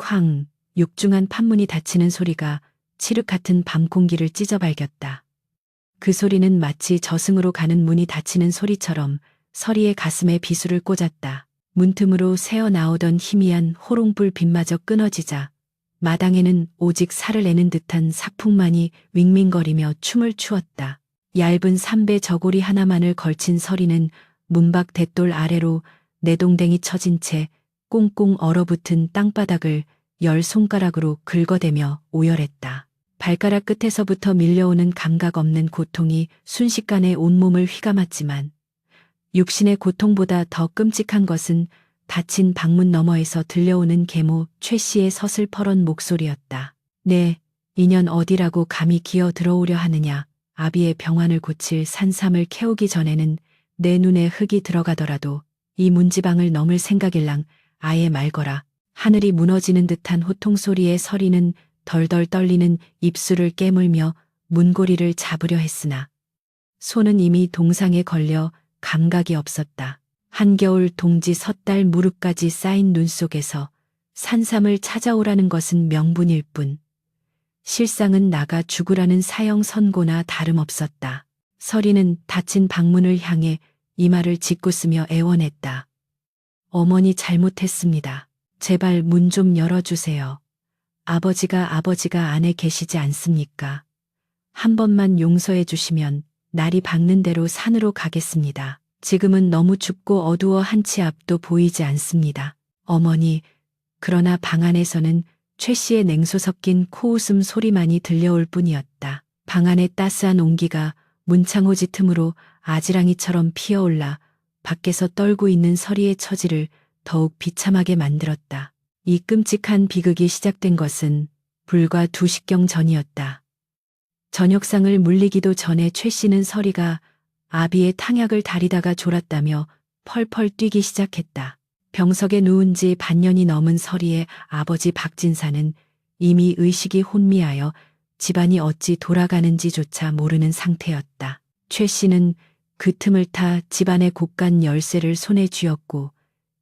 쾅, 육중한 판문이 닫히는 소리가 칠흑 같은 밤 공기를 찢어 발겼다. 그 소리는 마치 저승으로 가는 문이 닫히는 소리처럼 서리의 가슴에 비수를 꽂았다. 문틈으로 새어나오던 희미한 호롱불 빛마저 끊어지자 마당에는 오직 살을 내는 듯한 삭풍만이 윙윙거리며 춤을 추었다. 얇은 삼배 저고리 하나만을 걸친 서리는 문밖 대돌 아래로 내동댕이 처진 채 꽁꽁 얼어붙은 땅바닥을 10손가락으로 긁어대며 오열했다. 발가락 끝에서부터 밀려오는 감각 없는 고통이 순식간에 온몸을 휘감았지만 육신의 고통보다 더 끔찍한 것은 닫힌 방문 너머에서 들려오는 계모 최 씨의 서슬퍼런 목소리였다. 네, 인연 어디라고 감히 기어 들어오려 하느냐. 아비의 병환을 고칠 산삼을 캐오기 전에는 내 눈에 흙이 들어가더라도 이 문지방을 넘을 생각일랑 아예 말거라. 하늘이 무너지는 듯한 호통소리에 서리는 덜덜 떨리는 입술을 깨물며 문고리를 잡으려 했으나 손은 이미 동상에 걸려 감각이 없었다. 한겨울 동지 섣달 무릎까지 쌓인 눈 속에서 산삼을 찾아오라는 것은 명분일 뿐 실상은 나가 죽으라는 사형 선고나 다름없었다. 서리는 닫힌 방문을 향해 이마를 짓궂으며 애원했다. 어머니 잘못했습니다. 제발 문 좀 열어주세요. 아버지가 안에 계시지 않습니까? 한 번만 용서해 주시면 날이 밝는 대로 산으로 가겠습니다. 지금은 너무 춥고 어두워 한치 앞도 보이지 않습니다. 어머니, 그러나 방 안에서는 최 씨의 냉소 섞인 코웃음 소리만이 들려올 뿐이었다. 방 안의 따스한 온기가 문창호지 틈으로 아지랑이처럼 피어올라 밖에서 떨고 있는 서리의 처지를 더욱 비참하게 만들었다. 이 끔찍한 비극이 시작된 것은 불과 2시경 전이었다. 저녁상을 물리기도 전에 최 씨는 서리가 아비의 탕약을 다리다가 졸았다며 펄펄 뛰기 시작했다. 병석에 누운 지 반년이 넘은 서리의 아버지 박진사는 이미 의식이 혼미하여 집안이 어찌 돌아가는지조차 모르는 상태였다. 최 씨는 그 틈을 타 집안의 곳간 열쇠를 손에 쥐었고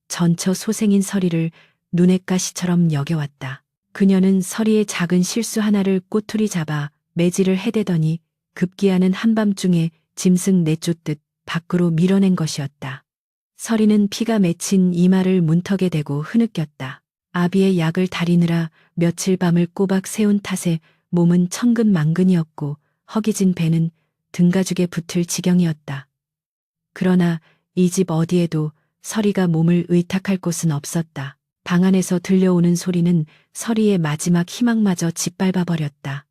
전처 소생인 서리를 눈엣 가시처럼 여겨왔다. 그녀는 서리의 작은 실수 하나를 꼬투리 잡아 매질을 해대더니 급기야는 한밤중에 짐승 내쫓듯 밖으로 밀어낸 것이었다. 서리는 피가 맺힌 이마를 문턱에 대고 흐느꼈다. 아비의 약을 다리느라 며칠 밤을 꼬박 새운 탓에 몸은 천근만근이었고 허기진 배는 등가죽에 붙을 지경이었다. 그러나 이 집 어디에도 서리가 몸을 의탁할 곳은 없었다. 방 안에서 들려오는 소리는 서리의 마지막 희망마저 짓밟아 버렸다.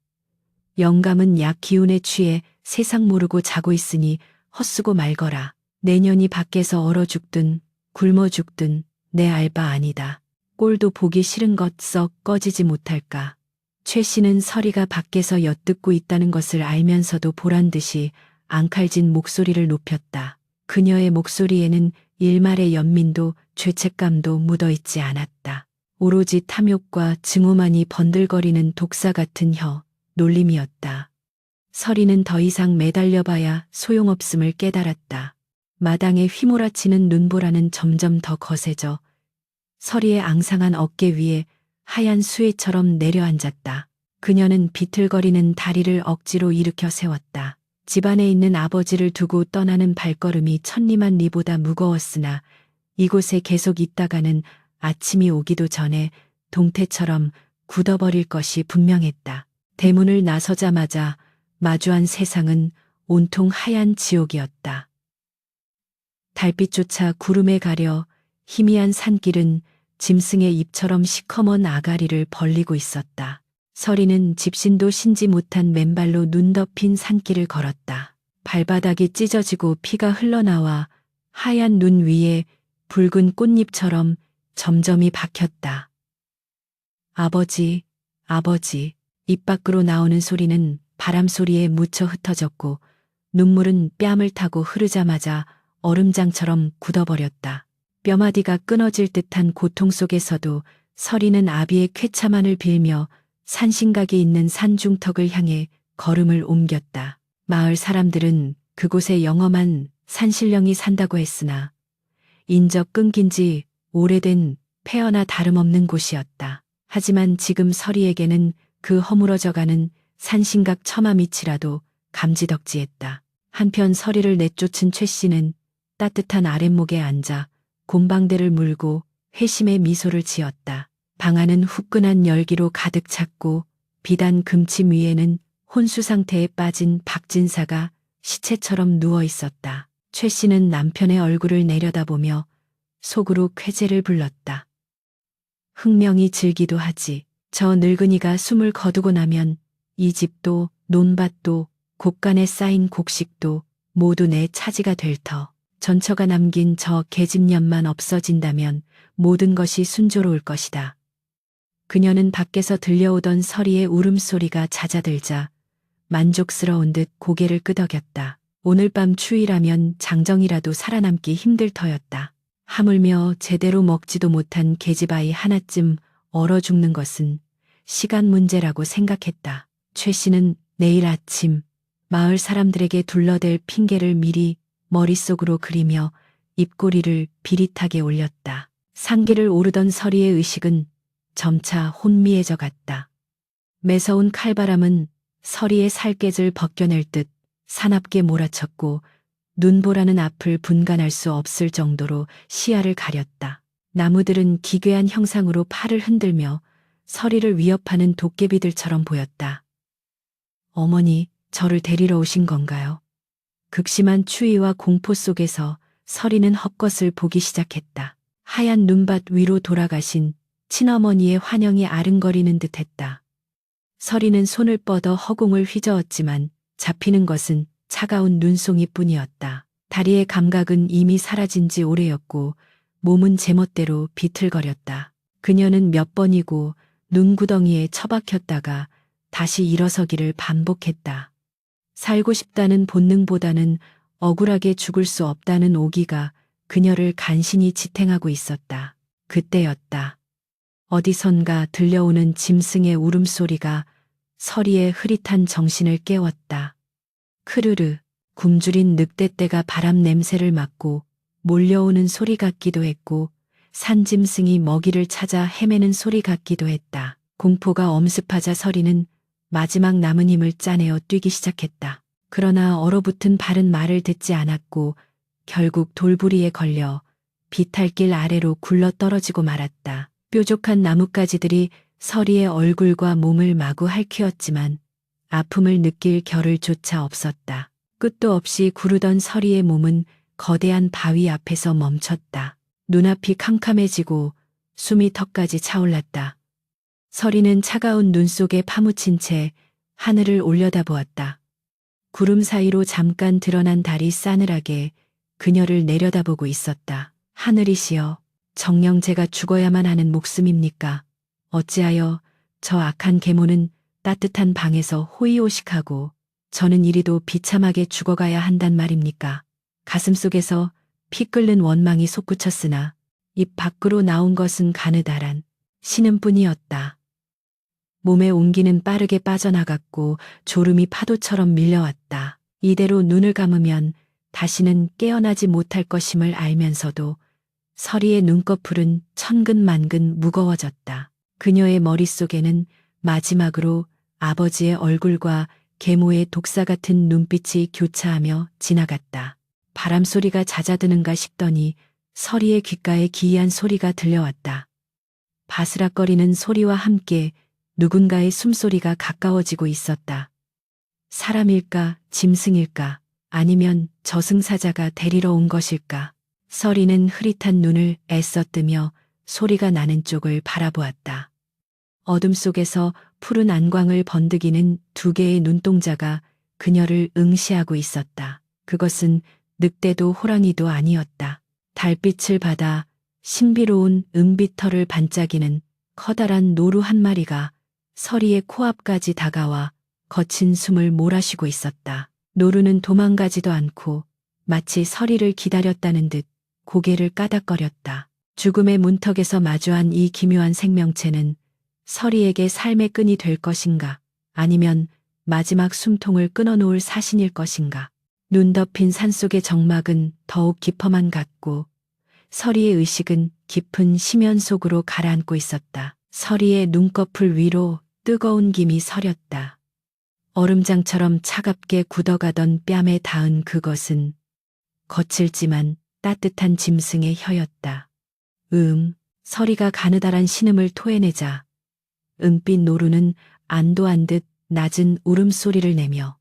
영감은 약 기운에 취해 세상 모르고 자고 있으니 헛수고 말거라. 내년이 밖에서 얼어 죽든 굶어 죽든 내 알바 아니다. 꼴도 보기 싫은 것 썩 꺼지지 못할까. 최 씨는 서리가 밖에서 엿듣고 있다는 것을 알면서도 보란듯이 앙칼진 목소리를 높였다. 그녀의 목소리에는 일말의 연민도 죄책감도 묻어있지 않았다. 오로지 탐욕과 증오만이 번들거리는 독사 같은 놀림이었다. 서리는 더 이상 매달려봐야 소용없음을 깨달았다. 마당에 휘몰아치는 눈보라는 점점 더 거세져 서리의 앙상한 어깨 위에 하얀 수혜처럼 내려앉았다. 그녀는 비틀거리는 다리를 억지로 일으켜 세웠다. 집안에 있는 아버지를 두고 떠나는 발걸음이 천리만 리보다 무거웠으나 이곳에 계속 있다가는 아침이 오기도 전에 동태처럼 굳어버릴 것이 분명했다. 대문을 나서자마자 마주한 세상은 온통 하얀 지옥이었다. 달빛조차 구름에 가려 희미한 산길은 짐승의 입처럼 시커먼 아가리를 벌리고 있었다. 서리는 집신도 신지 못한 맨발로 눈 덮인 산길을 걸었다. 발바닥이 찢어지고 피가 흘러나와 하얀 눈 위에 붉은 꽃잎처럼 점점이 박혔다. 아버지, 아버지. 입 밖으로 나오는 소리는 바람 소리에 묻혀 흩어졌고 눈물은 뺨을 타고 흐르자마자 얼음장처럼 굳어버렸다. 뼈마디가 끊어질 듯한 고통 속에서도 서리는 아비의 쾌차만을 빌며 산신각이 있는 산중턱을 향해 걸음을 옮겼다. 마을 사람들은 그곳에 영험한 산신령이 산다고 했으나 인적 끊긴 지 오래된 폐허나 다름없는 곳이었다. 하지만 지금 서리에게는 그 허물어져가는 산신각 처마 밑이라도 감지덕지했다. 한편 서리를 내쫓은 최 씨는 따뜻한 아랫목에 앉아 곰방대를 물고 회심의 미소를 지었다. 방 안은 후끈한 열기로 가득 찼고 비단 금침 위에는 혼수 상태에 빠진 박진사가 시체처럼 누워 있었다. 최 씨는 남편의 얼굴을 내려다보며 속으로 쾌재를 불렀다. 흥명이 질기도 하지. 저 늙은이가 숨을 거두고 나면 이 집도 논밭도 곡간에 쌓인 곡식도 모두 내 차지가 될 터. 전처가 남긴 저 계집년만 없어진다면 모든 것이 순조로울 것이다. 그녀는 밖에서 들려오던 서리의 울음소리가 잦아들자 만족스러운 듯 고개를 끄덕였다. 오늘 밤 추위라면 장정이라도 살아남기 힘들 터였다. 하물며 제대로 먹지도 못한 계집아이 하나쯤 얼어 죽는 것은 시간 문제라고 생각했다. 최 씨는 내일 아침 마을 사람들에게 둘러댈 핑계를 미리 머릿속으로 그리며 입꼬리를 비릿하게 올렸다. 상기를 오르던 서리의 의식은 점차 혼미해져 갔다. 매서운 칼바람은 서리의 살깨질 벗겨낼 듯 사납게 몰아쳤고 눈보라는 앞을 분간할 수 없을 정도로 시야를 가렸다. 나무들은 기괴한 형상으로 팔을 흔들며 서리를 위협하는 도깨비들처럼 보였다. 어머니, 저를 데리러 오신 건가요? 극심한 추위와 공포 속에서 서리는 헛것을 보기 시작했다. 하얀 눈밭 위로 돌아가신 친어머니의 환영이 아른거리는 듯했다. 서리는 손을 뻗어 허공을 휘저었지만 잡히는 것은 차가운 눈송이뿐이었다. 다리의 감각은 이미 사라진 지 오래였고 몸은 제멋대로 비틀거렸다. 그녀는 몇 번이고 눈구덩이에 처박혔다가 다시 일어서기를 반복했다. 살고 싶다는 본능보다는 억울하게 죽을 수 없다는 오기가 그녀를 간신히 지탱하고 있었다. 그때였다. 어디선가 들려오는 짐승의 울음소리가 서리의 흐릿한 정신을 깨웠다. 크르르, 굶주린 늑대떼가 바람 냄새를 맡고 몰려오는 소리 같기도 했고 산짐승이 먹이를 찾아 헤매는 소리 같기도 했다. 공포가 엄습하자 서리는 마지막 남은 힘을 짜내어 뛰기 시작했다. 그러나 얼어붙은 발은 말을 듣지 않았고 결국 돌부리에 걸려 비탈길 아래로 굴러 떨어지고 말았다. 뾰족한 나뭇가지들이 서리의 얼굴과 몸을 마구 핥히었지만 아픔을 느낄 겨를조차 없었다. 끝도 없이 구르던 서리의 몸은 거대한 바위 앞에서 멈췄다. 눈앞이 캄캄해지고 숨이 턱까지 차올랐다. 서리는 차가운 눈 속에 파묻힌 채 하늘을 올려다보았다. 구름 사이로 잠깐 드러난 달이 싸늘하게 그녀를 내려다보고 있었다. 하늘이시여, 정녕 제가 죽어야만 하는 목숨입니까? 어찌하여 저 악한 계모는 따뜻한 방에서 호의호식하고 저는 이리도 비참하게 죽어가야 한단 말입니까? 가슴속에서 피 끓는 원망이 솟구쳤으나 입 밖으로 나온 것은 가느다란 신음뿐이었다. 몸의 온기는 빠르게 빠져나갔고 졸음이 파도처럼 밀려왔다. 이대로 눈을 감으면 다시는 깨어나지 못할 것임을 알면서도 서리의 눈꺼풀은 천근만근 무거워졌다. 그녀의 머릿속에는 마지막으로 아버지의 얼굴과 계모의 독사 같은 눈빛이 교차하며 지나갔다. 바람소리가 잦아드는가 싶더니 서리의 귓가에 기이한 소리가 들려왔다. 바스락거리는 소리와 함께 누군가의 숨소리가 가까워지고 있었다. 사람일까, 짐승일까, 아니면 저승사자가 데리러 온 것일까? 서리는 흐릿한 눈을 애써 뜨며 소리가 나는 쪽을 바라보았다. 어둠 속에서 푸른 안광을 번득이는 두 개의 눈동자가 그녀를 응시하고 있었다. 그것은 늑대도 호랑이도 아니었다. 달빛을 받아 신비로운 은빛털을 반짝이는 커다란 노루 한 마리가 서리의 코앞까지 다가와 거친 숨을 몰아쉬고 있었다. 노루는 도망가지도 않고 마치 서리를 기다렸다는 듯 고개를 까닥거렸다. 죽음의 문턱에서 마주한 이 기묘한 생명체는 서리에게 삶의 끈이 될 것인가, 아니면 마지막 숨통을 끊어놓을 사신일 것인가. 눈 덮인 산속의 정막은 더욱 깊어만 갔고 서리의 의식은 깊은 심연 속으로 가라앉고 있었다. 서리의 눈꺼풀 위로 뜨거운 김이 서렸다. 얼음장처럼 차갑게 굳어가던 뺨에 닿은 그것은 거칠지만 따뜻한 짐승의 혀였다. 서리가 가느다란 신음을 토해내자 은빛 노루는 안도한 듯 낮은 울음소리를 내며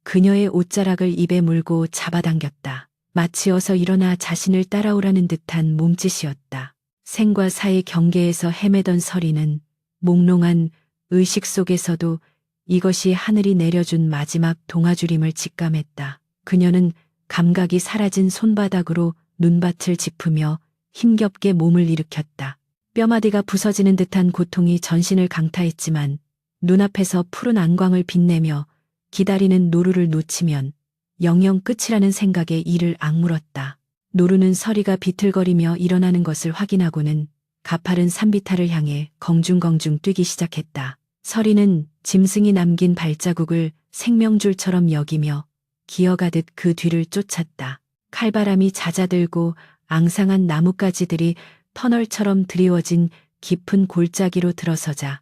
그녀의 옷자락을 입에 물고 잡아당겼다. 마치 어서 일어나 자신을 따라오라는 듯한 몸짓이었다. 생과 사의 경계에서 헤매던 서리는 몽롱한 의식 속에서도 이것이 하늘이 내려준 마지막 동아줄임을 직감했다. 그녀는 감각이 사라진 손바닥으로 눈밭을 짚으며 힘겹게 몸을 일으켰다. 뼈마디가 부서지는 듯한 고통이 전신을 강타했지만 눈앞에서 푸른 안광을 빛내며 기다리는 노루를 놓치면 영영 끝이라는 생각에 이를 악물었다. 노루는 서리가 비틀거리며 일어나는 것을 확인하고는 가파른 산비탈을 향해 공중공중 뛰기 시작했다. 서리는 짐승이 남긴 발자국을 생명줄처럼 여기며 기어가듯 그 뒤를 쫓았다. 칼바람이 잦아들고 앙상한 나뭇가지들이 터널처럼 드리워진 깊은 골짜기로 들어서자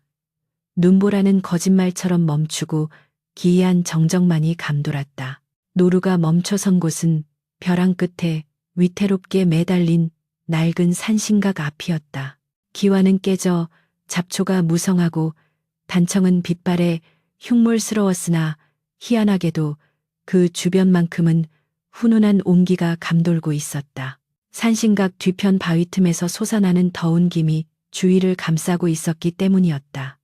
눈보라는 거짓말처럼 멈추고 기이한 정적만이 감돌았다. 노루가 멈춰선 곳은 벼랑 끝에 위태롭게 매달린 낡은 산신각 앞이었다. 기와는 깨져 잡초가 무성하고 단청은 빛발에 흉물스러웠으나 희한하게도 그 주변만큼은 훈훈한 온기가 감돌고 있었다. 산신각 뒤편 바위 틈에서 솟아나는 더운 김이 주위를 감싸고 있었기 때문이었다.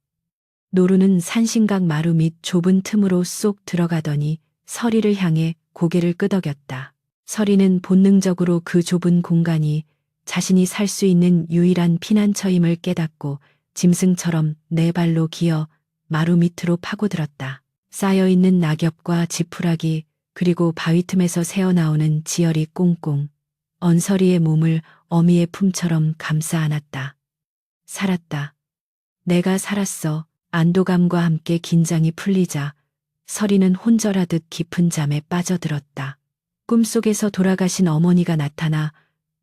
노루는 산신각 마루 밑 좁은 틈으로 쏙 들어가더니 서리를 향해 고개를 끄덕였다. 서리는 본능적으로 그 좁은 공간이 자신이 살 수 있는 유일한 피난처임을 깨닫고 짐승처럼 네 발로 기어 마루 밑으로 파고들었다. 쌓여있는 낙엽과 지푸라기 그리고 바위 틈에서 새어나오는 지열이 꽁꽁 언서리의 몸을 어미의 품처럼 감싸 안았다. 살았다. 내가 살았어. 안도감과 함께 긴장이 풀리자 서리는 혼절하듯 깊은 잠에 빠져들었다. 꿈속에서 돌아가신 어머니가 나타나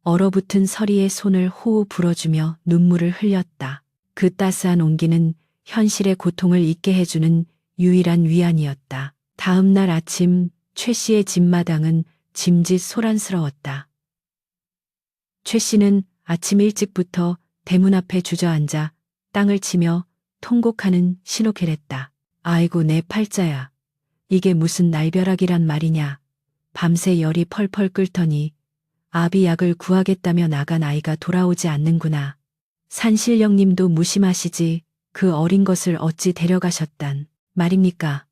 얼어붙은 서리의 손을 호호 불어주며 눈물을 흘렸다. 그 따스한 온기는 현실의 고통을 잊게 해주는 유일한 위안이었다. 다음 날 아침 최 씨의 집마당은 짐짓 소란스러웠다. 최 씨는 아침 일찍부터 대문 앞에 주저앉아 땅을 치며 통곡하는 신호를 했다. 아이고 내 팔자야. 이게 무슨 날벼락이란 말이냐. 밤새 열이 펄펄 끓더니 아비 약을 구하겠다며 나간 아이가 돌아오지 않는구나. 산신령님도 무심하시지 그 어린 것을 어찌 데려가셨단 말입니까.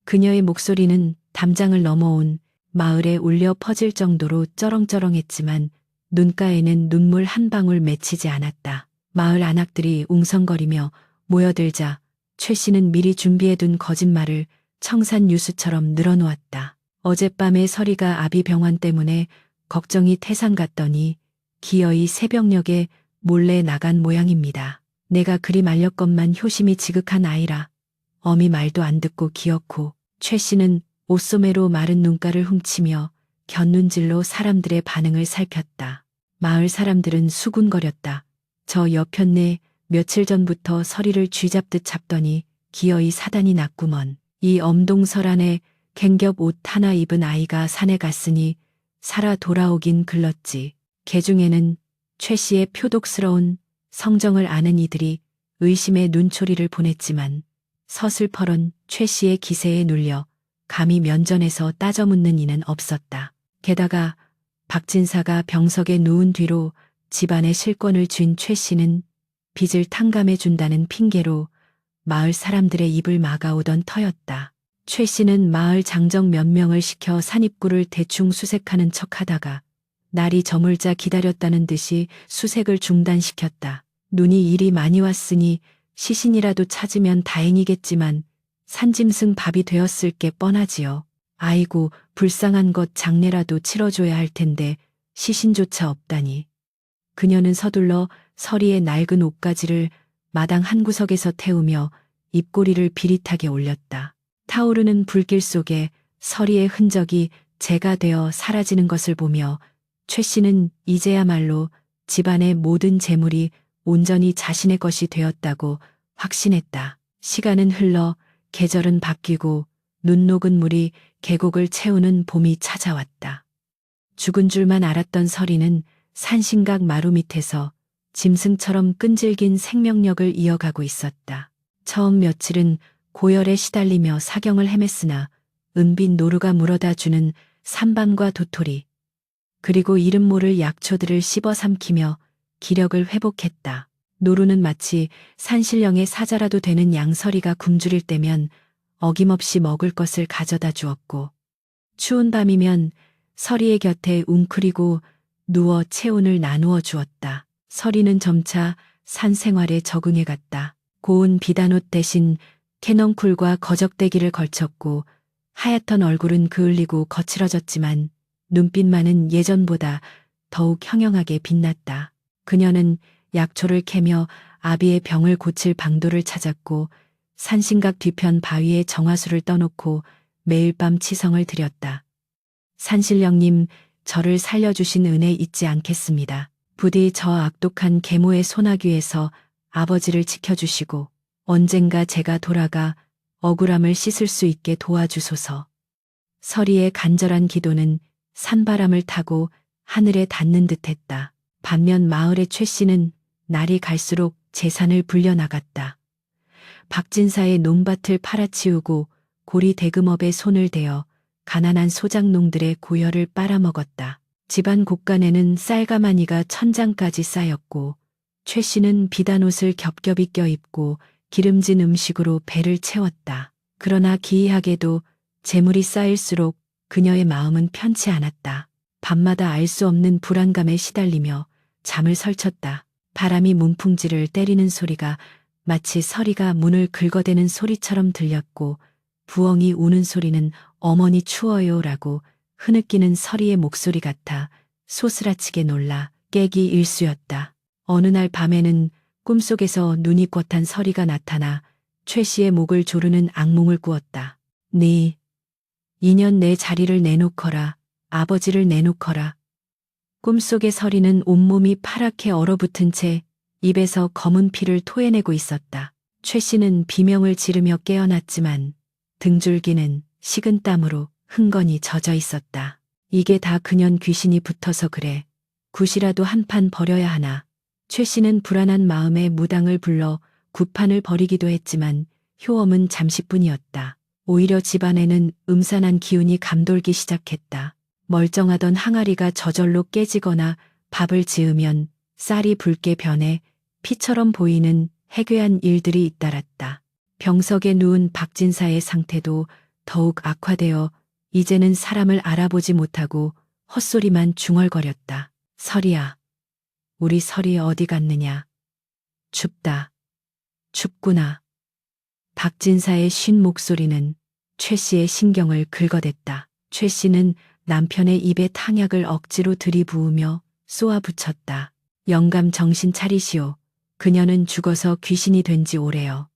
그녀의 목소리는 담장을 넘어온 마을에 울려 퍼질 정도로 쩌렁쩌렁했지만 눈가에는 눈물 한 방울 맺히지 않았다. 마을 안악들이 웅성거리며 모여들자 최 씨는 미리 준비해둔 거짓말을 청산유수처럼 늘어놓았다. 어젯밤에 서리가 아비 병환 때문에 걱정이 태산 같더니 기어이 새벽녘에 몰래 나간 모양입니다. 내가 그리 말렸건만 효심이 지극한 아이라 어미 말도 안 듣고 기어코. 최 씨는 옷소매로 마른 눈가를 훔치며 곁눈질로 사람들의 반응을 살폈다. 마을 사람들은 수군거렸다. 저 여편네 며칠 전부터 서리를 쥐잡듯 잡더니 기어이 사단이 났구먼. 이 엄동설 안에 갱겹 옷 하나 입은 아이가 산에 갔으니 살아 돌아오긴 글렀지. 개중에는 최 씨의 표독스러운 성정을 아는 이들이 의심의 눈초리를 보냈지만 서슬퍼런 최 씨의 기세에 눌려 감히 면전에서 따져 묻는 이는 없었다. 게다가 박진사가 병석에 누운 뒤로 집안의 실권을 쥔 최 씨는 빚을 탕감해 준다는 핑계로 마을 사람들의 입을 막아오던 터였다. 최 씨는 마을 장정 몇 명을 시켜 산입구를 대충 수색하는 척하다가 날이 저물자 기다렸다는 듯이 수색을 중단시켰다. 눈이 이리 많이 왔으니 시신이라도 찾으면 다행이겠지만 산짐승 밥이 되었을 게 뻔하지요. 아이고 불쌍한 것 장례라도 치러줘야 할 텐데 시신조차 없다니. 그녀는 서둘러 서리의 낡은 옷가지를 마당 한 구석에서 태우며 입꼬리를 비릿하게 올렸다. 타오르는 불길 속에 서리의 흔적이 재가 되어 사라지는 것을 보며 최 씨는 이제야말로 집안의 모든 재물이 온전히 자신의 것이 되었다고 확신했다. 시간은 흘러 계절은 바뀌고 눈 녹은 물이 계곡을 채우는 봄이 찾아왔다. 죽은 줄만 알았던 서리는 산신각 마루 밑에서 짐승처럼 끈질긴 생명력을 이어가고 있었다. 처음 며칠은 고열에 시달리며 사경을 헤맸으나 은빛 노루가 물어다 주는 산밤과 도토리, 그리고 이름 모를 약초들을 씹어 삼키며 기력을 회복했다. 노루는 마치 산신령의 사자라도 되는 양서리가 굶주릴 때면 어김없이 먹을 것을 가져다 주었고, 추운 밤이면 서리의 곁에 웅크리고 누워 체온을 나누어 주었다. 서리는 점차 산 생활에 적응해 갔다. 고운 비단옷 대신 캐논쿨과 거적대기를 걸쳤고, 하얗던 얼굴은 그을리고 거칠어졌지만 눈빛만은 예전보다 더욱 형형하게 빛났다. 그녀는 약초를 캐며 아비의 병을 고칠 방도를 찾았고, 산신각 뒤편 바위에 정화수를 떠놓고 매일 밤 치성을 드렸다. 산신령님, 저를 살려주신 은혜 잊지 않겠습니다. 부디 저 악독한 계모의 소나귀에서 아버지를 지켜주시고 언젠가 제가 돌아가 억울함을 씻을 수 있게 도와주소서. 서리의 간절한 기도는 산바람을 타고 하늘에 닿는 듯했다. 반면 마을의 최 씨는 날이 갈수록 재산을 불려나갔다. 박진사의 논밭을 팔아치우고 고리 대금업에 손을 대어 가난한 소작농들의 고열을 빨아먹었다. 집안 곳간에는 쌀가마니가 천장까지 쌓였고, 최 씨는 비단옷을 겹겹이 껴입고 기름진 음식으로 배를 채웠다. 그러나 기이하게도 재물이 쌓일수록 그녀의 마음은 편치 않았다. 밤마다 알 수 없는 불안감에 시달리며 잠을 설쳤다. 바람이 문풍지를 때리는 소리가 마치 서리가 문을 긁어대는 소리처럼 들렸고, 부엉이 우는 소리는 어머니 추워요라고 흐느끼는 서리의 목소리 같아 소스라치게 놀라 깨기 일쑤였다. 어느 날 밤에는 꿈속에서 눈이 꼿한 서리가 나타나 최 씨의 목을 조르는 악몽을 꾸었다. 네, 2년 내 자리를 내놓거라. 아버지를 내놓거라. 꿈속의 서리는 온몸이 파랗게 얼어붙은 채 입에서 검은 피를 토해내고 있었다. 최 씨는 비명을 지르며 깨어났지만 등줄기는 식은 땀으로 흥건히 젖어 있었다. 이게 다 그년 귀신이 붙어서 그래. 굿이라도 한 판 버려야 하나. 최 씨는 불안한 마음에 무당을 불러 굿판을 버리기도 했지만 효험은 잠시뿐이었다. 오히려 집안에는 음산한 기운이 감돌기 시작했다. 멀쩡하던 항아리가 저절로 깨지거나 밥을 지으면 쌀이 붉게 변해 피처럼 보이는 해괴한 일들이 잇따랐다. 병석에 누운 박진사의 상태도 더욱 악화되어 이제는 사람을 알아보지 못하고 헛소리만 중얼거렸다. 서리야, 우리 서리 어디 갔느냐. 춥다. 춥구나. 박진사의 쉰 목소리는 최 씨의 신경을 긁어댔다. 최 씨는 남편의 입에 탕약을 억지로 들이부으며 쏘아붙였다. 영감 정신 차리시오. 그녀는 죽어서 귀신이 된 지 오래요.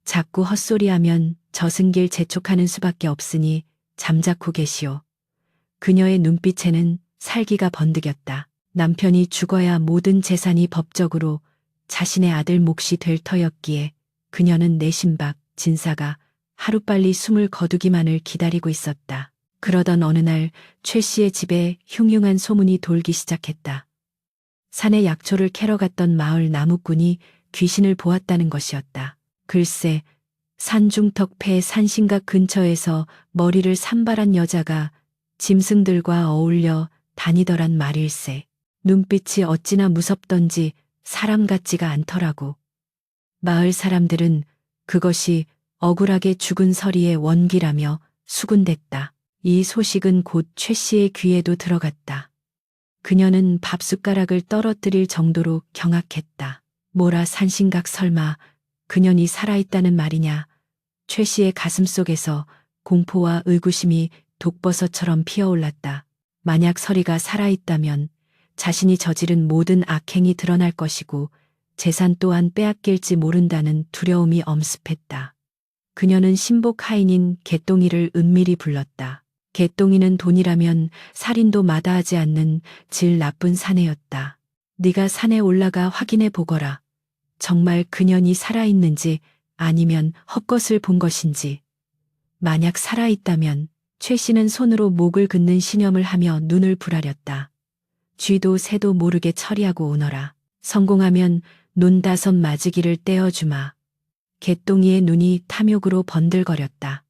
자꾸 헛소리하면 저승길 재촉하는 수밖에 없으니 잠자코 계시오. 그녀의 눈빛에는 살기가 번득였다. 남편이 죽어야 모든 재산이 법적으로 자신의 아들 몫이 될 터였기에 그녀는 내심 밖 진사가 하루빨리 숨을 거두기만을 기다리고 있었다. 그러던 어느 날 최 씨의 집에 흉흉한 소문이 돌기 시작했다. 산에 약초를 캐러 갔던 마을 나무꾼이 귀신을 보았다는 것이었다. 글쎄, 산중턱패 산신각 근처에서 머리를 산발한 여자가 짐승들과 어울려 다니더란 말일세. 눈빛이 어찌나 무섭던지 사람 같지가 않더라고. 마을 사람들은 그것이 억울하게 죽은 서리의 원기라며 수군댔다. 이 소식은 곧 최 씨의 귀에도 들어갔다. 그녀는 밥숟가락을 떨어뜨릴 정도로 경악했다. 뭐라 산신각 설마 그년이 살아있다는 말이냐. 최 씨의 가슴 속에서 공포와 의구심이 독버섯처럼 피어올랐다. 만약 서리가 살아있다면 자신이 저지른 모든 악행이 드러날 것이고 재산 또한 빼앗길지 모른다는 두려움이 엄습했다. 그녀는 신복 하인인 개똥이를 은밀히 불렀다. 개똥이는 돈이라면 살인도 마다하지 않는 질 나쁜 사내였다. 네가 산에 올라가 확인해 보거라. 정말 그년이 살아있는지 아니면 헛것을 본 것인지. 만약 살아있다면 최 씨는 손으로 목을 긋는 신염을 하며 눈을 부라렸다. 쥐도 새도 모르게 처리하고 오너라. 성공하면 논 5 마지기를 떼어주마. 개똥이의 눈이 탐욕으로 번들거렸다.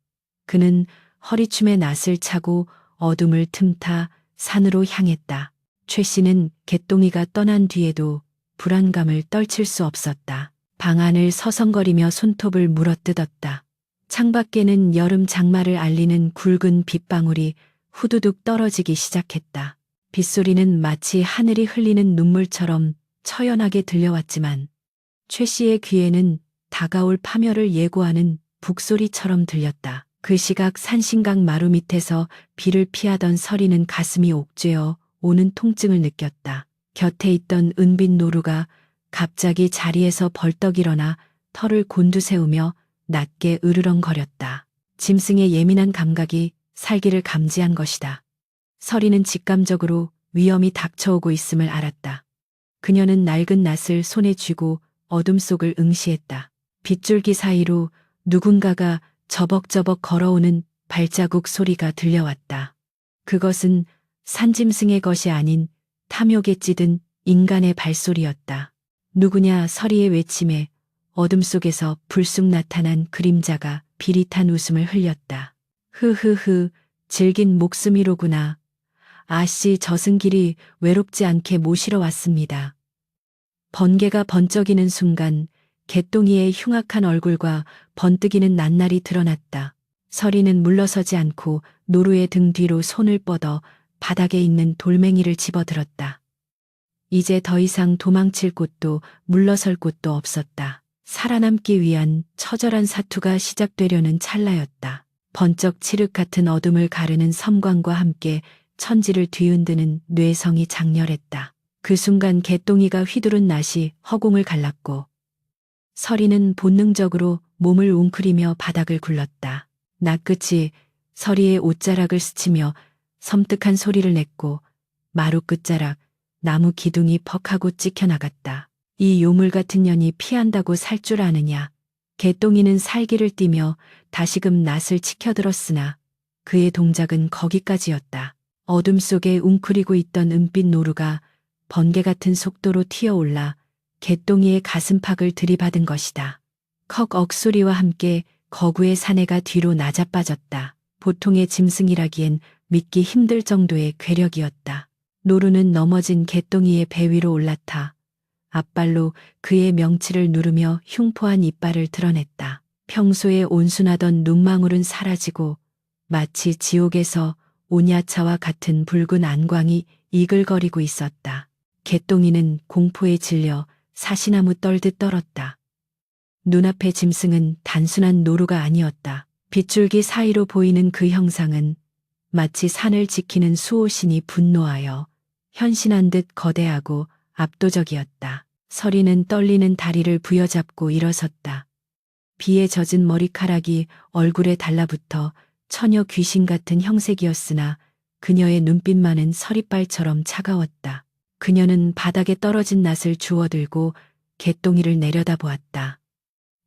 그는 허리춤에 낫을 차고 어둠을 틈타 산으로 향했다. 최 씨는 개똥이가 떠난 뒤에도 불안감을 떨칠 수 없었다. 방 안을 서성거리며 손톱을 물어뜯었다. 창밖에는 여름 장마를 알리는 굵은 빗방울이 후두둑 떨어지기 시작했다. 빗소리는 마치 하늘이 흘리는 눈물처럼 처연하게 들려왔지만 최 씨의 귀에는 다가올 파멸을 예고하는 북소리처럼 들렸다. 그 시각 산신각 마루 밑에서 비를 피하던 서리는 가슴이 옥죄어 오는 통증을 느꼈다. 곁에 있던 은빛 노루가 갑자기 자리에서 벌떡 일어나 털을 곤두세우며 낮게 으르렁거렸다. 짐승의 예민한 감각이 살기를 감지한 것이다. 서리는 직감적으로 위험이 닥쳐오고 있음을 알았다. 그녀는 낡은 낫을 손에 쥐고 어둠 속을 응시했다. 빗줄기 사이로 누군가가 저벅저벅 걸어오는 발자국 소리가 들려왔다. 그것은 산짐승의 것이 아닌 탐욕에 찌든 인간의 발소리였다. 누구냐 서리의 외침에 어둠 속에서 불쑥 나타난 그림자가 비릿한 웃음을 흘렸다. 흐흐흐, 질긴 목숨이로구나. 아씨 저승길이 외롭지 않게 모시러 왔습니다. 번개가 번쩍이는 순간 개똥이의 흉악한 얼굴과 번뜩이는 낱날이 드러났다. 서리는 물러서지 않고 노루의 등 뒤로 손을 뻗어 바닥에 있는 돌멩이를 집어들었다. 이제 더 이상 도망칠 곳도 물러설 곳도 없었다. 살아남기 위한 처절한 사투가 시작되려는 찰나였다. 번쩍 칠흑 같은 어둠을 가르는 섬광과 함께 천지를 뒤흔드는 뇌성이 장렬했다. 그 순간 개똥이가 휘두른 낫이 허공을 갈랐고 서리는 본능적으로 몸을 웅크리며 바닥을 굴렀다. 낫끝이 서리의 옷자락을 스치며 섬뜩한 소리를 냈고 마루 끝자락 나무 기둥이 퍽하고 찍혀나갔다. 이 요물 같은 년이 피한다고 살 줄 아느냐. 개똥이는 살기를 띠며 다시금 낫을 치켜들었으나 그의 동작은 거기까지였다. 어둠 속에 웅크리고 있던 은빛 노루가 번개 같은 속도로 튀어올라 개똥이의 가슴팍을 들이받은 것이다. 컥 억소리와 함께 거구의 사내가 뒤로 낮아빠졌다. 보통의 짐승이라기엔 믿기 힘들 정도의 괴력이었다. 노루는 넘어진 개똥이의 배 위로 올라타 앞발로 그의 명치를 누르며 흉포한 이빨을 드러냈다. 평소에 온순하던 눈망울은 사라지고 마치 지옥에서 온야차와 같은 붉은 안광이 이글거리고 있었다. 개똥이는 공포에 질려 사시나무 떨듯 떨었다. 눈앞의 짐승은 단순한 노루가 아니었다. 빗줄기 사이로 보이는 그 형상은 마치 산을 지키는 수호신이 분노하여 현신한 듯 거대하고 압도적이었다. 서리는 떨리는 다리를 부여잡고 일어섰다. 비에 젖은 머리카락이 얼굴에 달라붙어 처녀 귀신 같은 형색이었으나 그녀의 눈빛만은 서리빨처럼 차가웠다. 그녀는 바닥에 떨어진 낫을 주워들고 개똥이를 내려다보았다.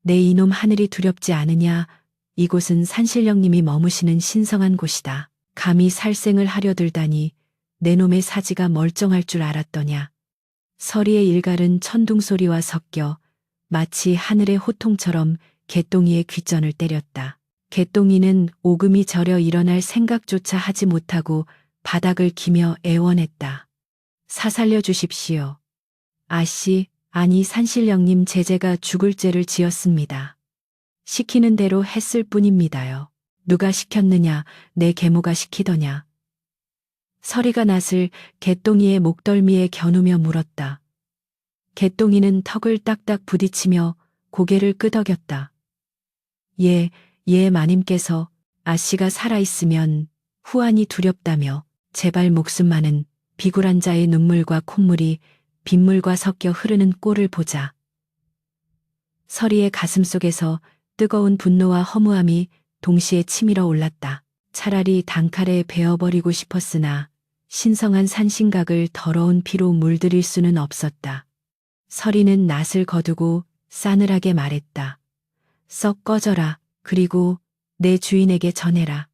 내 이놈 하늘이 두렵지 않으냐. 이곳은 산신령님이 머무시는 신성한 곳이다. 감히 살생을 하려 들다니 내 놈의 사지가 멀쩡할 줄 알았더냐. 서리의 일갈은 천둥소리와 섞여 마치 하늘의 호통처럼 개똥이의 귓전을 때렸다. 개똥이는 오금이 저려 일어날 생각조차 하지 못하고 바닥을 기며 애원했다. 사살려 주십시오. 아씨, 아니 산신령님 제재가 죽을 죄를 지었습니다. 시키는 대로 했을 뿐입니다요. 누가 시켰느냐, 내 계모가 시키더냐. 서리가 낫을 개똥이의 목덜미에 겨누며 물었다. 개똥이는 턱을 딱딱 부딪히며 고개를 끄덕였다. 예, 마님께서 아씨가 살아있으면 후안이 두렵다며 제발 목숨만은 비굴한 자의 눈물과 콧물이 빗물과 섞여 흐르는 꼴을 보자. 서리의 가슴속에서 뜨거운 분노와 허무함이 동시에 치밀어 올랐다. 차라리 단칼에 베어버리고 싶었으나 신성한 산신각을 더러운 피로 물들일 수는 없었다. 서리는 낯을 거두고 싸늘하게 말했다. 썩 꺼져라. 그리고 내 주인에게 전해라.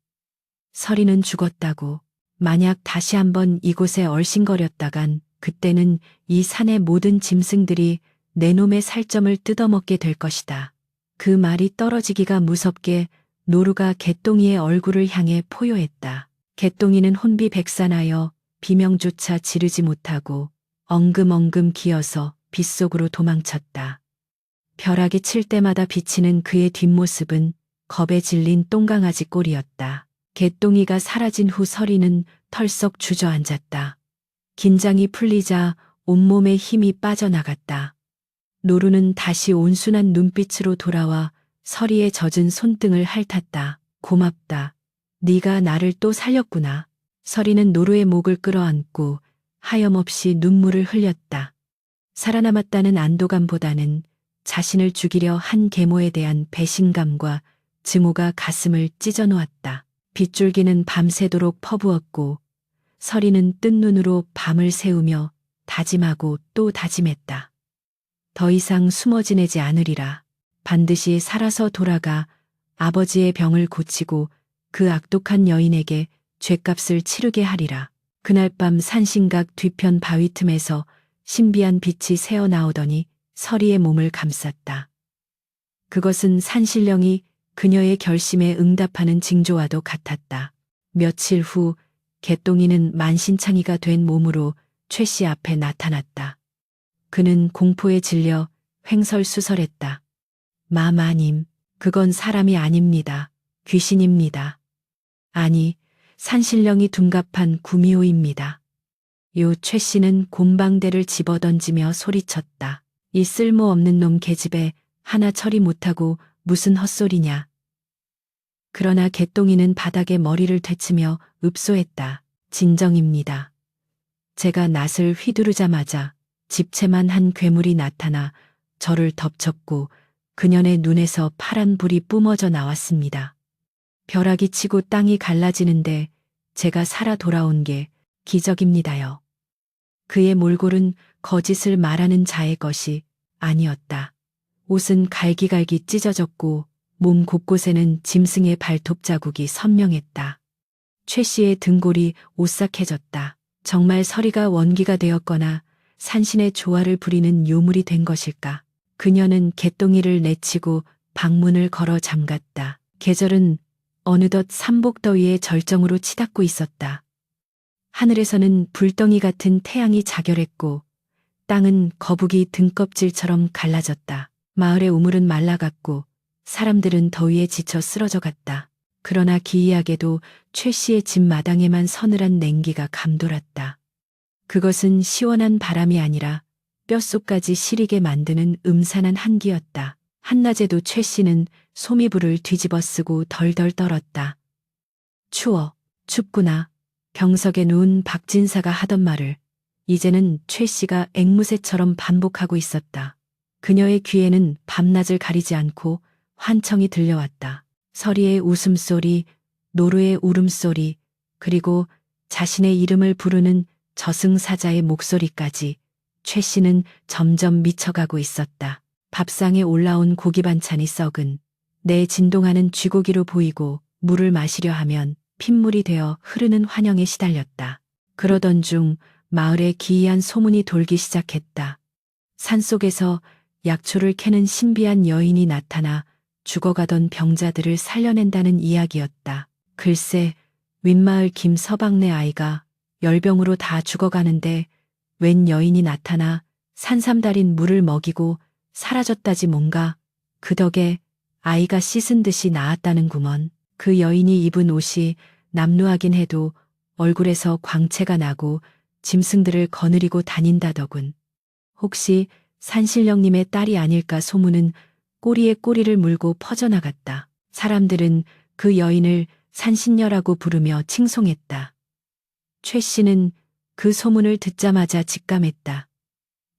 서리는 죽었다고. 만약 다시 한번 이곳에 얼씬거렸다간 그때는 이 산의 모든 짐승들이 내 놈의 살점을 뜯어먹게 될 것이다. 그 말이 떨어지기가 무섭게 노루가 개똥이의 얼굴을 향해 포효했다. 개똥이는 혼비백산하여 비명조차 지르지 못하고 엉금엉금 기어서 빗속으로 도망쳤다. 벼락이 칠 때마다 비치는 그의 뒷모습은 겁에 질린 똥강아지 꼴이었다. 개똥이가 사라진 후 서리는 털썩 주저앉았다. 긴장이 풀리자 온몸에 힘이 빠져나갔다. 노루는 다시 온순한 눈빛으로 돌아와 서리의 젖은 손등을 핥았다. 고맙다. 네가 나를 또 살렸구나. 서리는 노루의 목을 끌어안고 하염없이 눈물을 흘렸다. 살아남았다는 안도감보다는 자신을 죽이려 한 계모에 대한 배신감과 증오가 가슴을 찢어놓았다. 빗줄기는 밤새도록 퍼부었고 서리는 뜬 눈으로 밤을 새우며 다짐하고 또 다짐했다. 더 이상 숨어 지내지 않으리라. 반드시 살아서 돌아가 아버지의 병을 고치고 그 악독한 여인에게 죗값을 치르게 하리라. 그날 밤 산신각 뒤편 바위 틈에서 신비한 빛이 새어나오더니 서리의 몸을 감쌌다. 그것은 산신령이 그녀의 결심에 응답하는 징조와도 같았다. 며칠 후 개똥이는 만신창이가 된 몸으로 최 씨 앞에 나타났다. 그는 공포에 질려 횡설수설했다. 마마님, 그건 사람이 아닙니다. 귀신입니다. 아니, 산신령이 둔갑한 구미호입니다. 요 최 씨는 곰방대를 집어던지며 소리쳤다. 이 쓸모없는 놈 계집애 하나 처리 못하고 무슨 헛소리냐. 그러나 개똥이는 바닥에 머리를 되치며 읍소했다. 진정입니다. 제가 낫을 휘두르자마자 집채만 한 괴물이 나타나 저를 덮쳤고 그년의 눈에서 파란 불이 뿜어져 나왔습니다. 벼락이 치고 땅이 갈라지는데 제가 살아 돌아온 게 기적입니다요. 그의 몰골은 거짓을 말하는 자의 것이 아니었다. 옷은 갈기갈기 찢어졌고 몸 곳곳에는 짐승의 발톱 자국이 선명했다. 최 씨의 등골이 오싹해졌다. 정말 서리가 원기가 되었거나 산신의 조화를 부리는 요물이 된 것일까. 그녀는 개똥이를 내치고 방문을 걸어 잠갔다. 계절은 어느덧 삼복더위의 절정으로 치닫고 있었다. 하늘에서는 불덩이 같은 태양이 자결했고 땅은 거북이 등껍질처럼 갈라졌다. 마을의 우물은 말라갔고 사람들은 더위에 지쳐 쓰러져 갔다. 그러나 기이하게도 최 씨의 집 마당에만 서늘한 냉기가 감돌았다. 그것은 시원한 바람이 아니라 뼛속까지 시리게 만드는 음산한 한기였다. 한낮에도 최 씨는 소미불을 뒤집어 쓰고 덜덜 떨었다. 추워, 춥구나. 병석에 누운 박진사가 하던 말을 이제는 최 씨가 앵무새처럼 반복하고 있었다. 그녀의 귀에는 밤낮을 가리지 않고 환청이 들려왔다. 서리의 웃음소리, 노루의 울음소리, 그리고 자신의 이름을 부르는 저승사자의 목소리까지 최 씨는 점점 미쳐가고 있었다. 밥상에 올라온 고기 반찬이 썩은 내 진동하는 쥐고기로 보이고 물을 마시려 하면 핏물이 되어 흐르는 환영에 시달렸다. 그러던 중 마을에 기이한 소문이 돌기 시작했다. 산속에서 약초를 캐는 신비한 여인이 나타나 죽어가던 병자들을 살려낸다는 이야기였다. 글쎄, 윗마을 김서방네 아이가 열병으로 다 죽어가는데 웬 여인이 나타나 산삼달인 물을 먹이고 사라졌다지 뭔가. 그 덕에 아이가 씻은 듯이 나았다는구먼. 그 여인이 입은 옷이 남루하긴 해도 얼굴에서 광채가 나고 짐승들을 거느리고 다닌다더군. 혹시 산신령님의 딸이 아닐까 소문은 꼬리에 꼬리를 물고 퍼져나갔다. 사람들은 그 여인을 산신녀라고 부르며 칭송했다. 최 씨는 그 소문을 듣자마자 직감했다.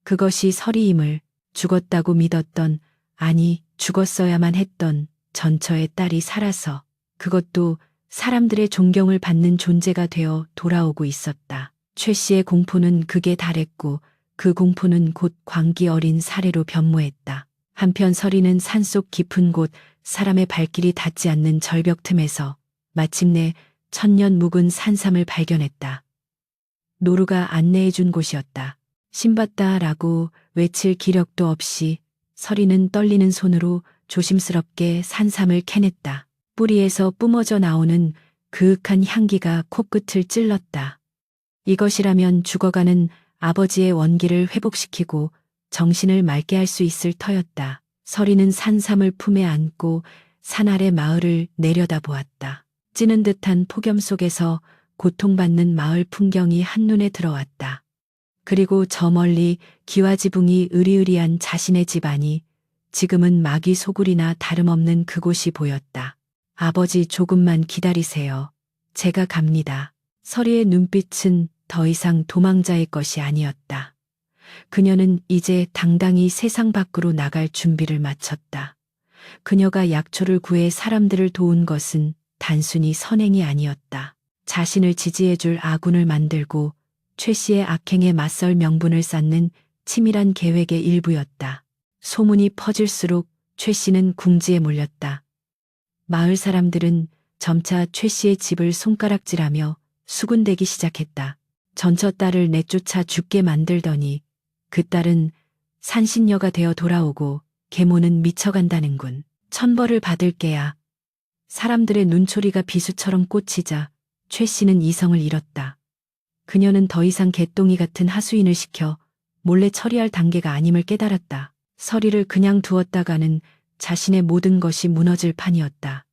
그것이 서리임을. 죽었다고 믿었던, 아니 죽었어야만 했던 전처의 딸이 살아서, 그것도 사람들의 존경을 받는 존재가 되어 돌아오고 있었다. 최 씨의 공포는 극에 달했고 그 공포는 곧 광기 어린 사례로 변모했다. 한편 서리는 산속 깊은 곳 사람의 발길이 닿지 않는 절벽 틈에서 마침내 천년 묵은 산삼을 발견했다. 노루가 안내해준 곳이었다. 신봤다라고 외칠 기력도 없이 서리는 떨리는 손으로 조심스럽게 산삼을 캐냈다. 뿌리에서 뿜어져 나오는 그윽한 향기가 코끝을 찔렀다. 이것이라면 죽어가는 아버지의 원기를 회복시키고 정신을 맑게 할 수 있을 터였다. 서리는 산삼을 품에 안고 산 아래 마을을 내려다보았다. 찌는 듯한 폭염 속에서 고통받는 마을 풍경이 한눈에 들어왔다. 그리고 저 멀리 기와지붕이 으리으리한 자신의 집안이 지금은 마귀 소굴이나 다름없는 그곳이 보였다. 아버지 조금만 기다리세요. 제가 갑니다. 서리의 눈빛은 더 이상 도망자의 것이 아니었다. 그녀는 이제 당당히 세상 밖으로 나갈 준비를 마쳤다. 그녀가 약초를 구해 사람들을 도운 것은 단순히 선행이 아니었다. 자신을 지지해줄 아군을 만들고 최 씨의 악행에 맞설 명분을 쌓는 치밀한 계획의 일부였다. 소문이 퍼질수록 최 씨는 궁지에 몰렸다. 마을 사람들은 점차 최 씨의 집을 손가락질하며 수군대기 시작했다. 전처 딸을 내쫓아 죽게 만들더니 그 딸은 산신녀가 되어 돌아오고 계모는 미쳐간다는군. 천벌을 받을 게야. 사람들의 눈초리가 비수처럼 꽂히자 최 씨는 이성을 잃었다. 그녀는 더 이상 개똥이 같은 하수인을 시켜 몰래 처리할 단계가 아님을 깨달았다. 서리를 그냥 두었다가는 자신의 모든 것이 무너질 판이었다.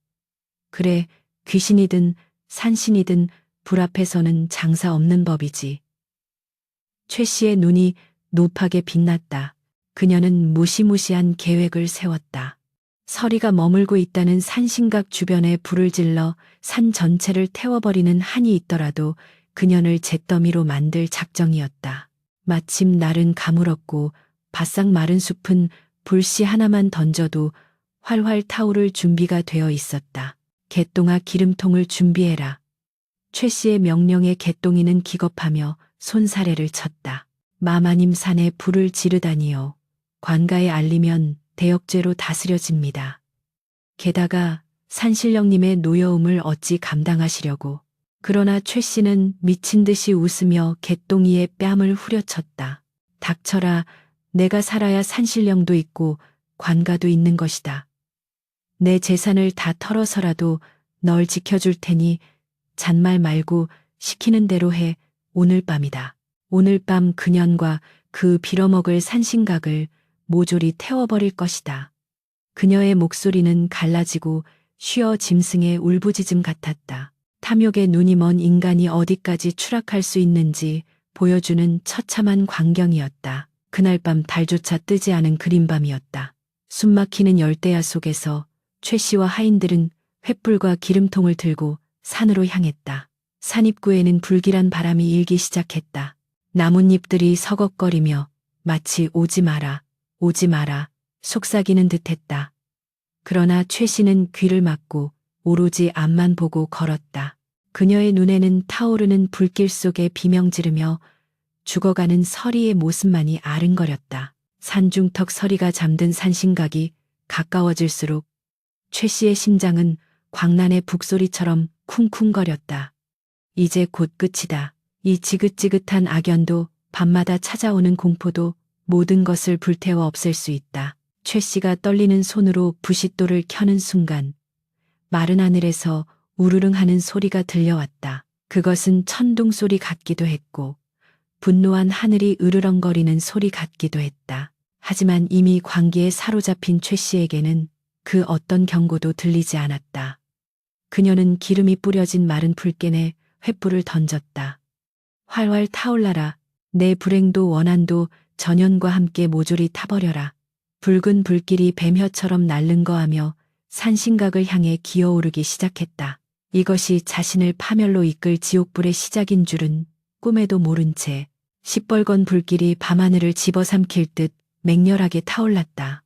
그래, 귀신이든 산신이든 불 앞에서는 장사 없는 법이지. 최 씨의 눈이 노파게 빛났다. 그녀는 무시무시한 계획을 세웠다. 서리가 머물고 있다는 산신각 주변에 불을 질러 산 전체를 태워버리는 한이 있더라도 그녀를 잿더미로 만들 작정이었다. 마침 날은 가물었고 바싹 마른 숲은 불씨 하나만 던져도 활활 타오를 준비가 되어 있었다. 개똥아 기름통을 준비해라. 최 씨의 명령에 개똥이는 기겁하며 손사래를 쳤다. 마마님 산에 불을 지르다니요. 관가에 알리면 대역죄로 다스려집니다. 게다가 산신령님의 노여움을 어찌 감당하시려고. 그러나 최 씨는 미친 듯이 웃으며 개똥이의 뺨을 후려쳤다. 닥쳐라. 내가 살아야 산신령도 있고 관가도 있는 것이다. 내 재산을 다 털어서라도 널 지켜줄 테니 잔말 말고 시키는 대로 해. 오늘 밤이다. 오늘 밤 그년과 그 빌어먹을 산신각을 모조리 태워버릴 것이다. 그녀의 목소리는 갈라지고 쉬어 짐승의 울부짖음 같았다. 탐욕에 눈이 먼 인간이 어디까지 추락할 수 있는지 보여주는 처참한 광경이었다. 그날 밤 달조차 뜨지 않은 그린 밤이었다. 숨막히는 열대야 속에서 최 씨와 하인들은 횃불과 기름통을 들고 산으로 향했다. 산 입구에는 불길한 바람이 일기 시작했다. 나뭇잎들이 서걱거리며 마치 오지 마라, 오지 마라 속삭이는 듯했다. 그러나 최 씨는 귀를 막고 오로지 앞만 보고 걸었다. 그녀의 눈에는 타오르는 불길 속에 비명 지르며 죽어가는 서리의 모습만이 아른거렸다. 산중턱 서리가 잠든 산신각이 가까워질수록 최 씨의 심장은 광란의 북소리처럼 쿵쿵거렸다. 이제 곧 끝이다. 이 지긋지긋한 악연도 밤마다 찾아오는 공포도 모든 것을 불태워 없앨 수 있다. 최 씨가 떨리는 손으로 부싯돌을 켜는 순간 마른 하늘에서 우르릉 하는 소리가 들려왔다. 그것은 천둥 소리 같기도 했고 분노한 하늘이 으르렁거리는 소리 같기도 했다. 하지만 이미 광기에 사로잡힌 최 씨에게는 그 어떤 경고도 들리지 않았다. 그녀는 기름이 뿌려진 마른 풀깨에 횃불을 던졌다. 활활 타올라라. 내 불행도 원한도 전연과 함께 모조리 타버려라. 붉은 불길이 뱀혀처럼 날른거하며 산신각을 향해 기어오르기 시작했다. 이것이 자신을 파멸로 이끌 지옥불의 시작인 줄은 꿈에도 모른 채 시뻘건 불길이 밤하늘을 집어삼킬 듯 맹렬하게 타올랐다.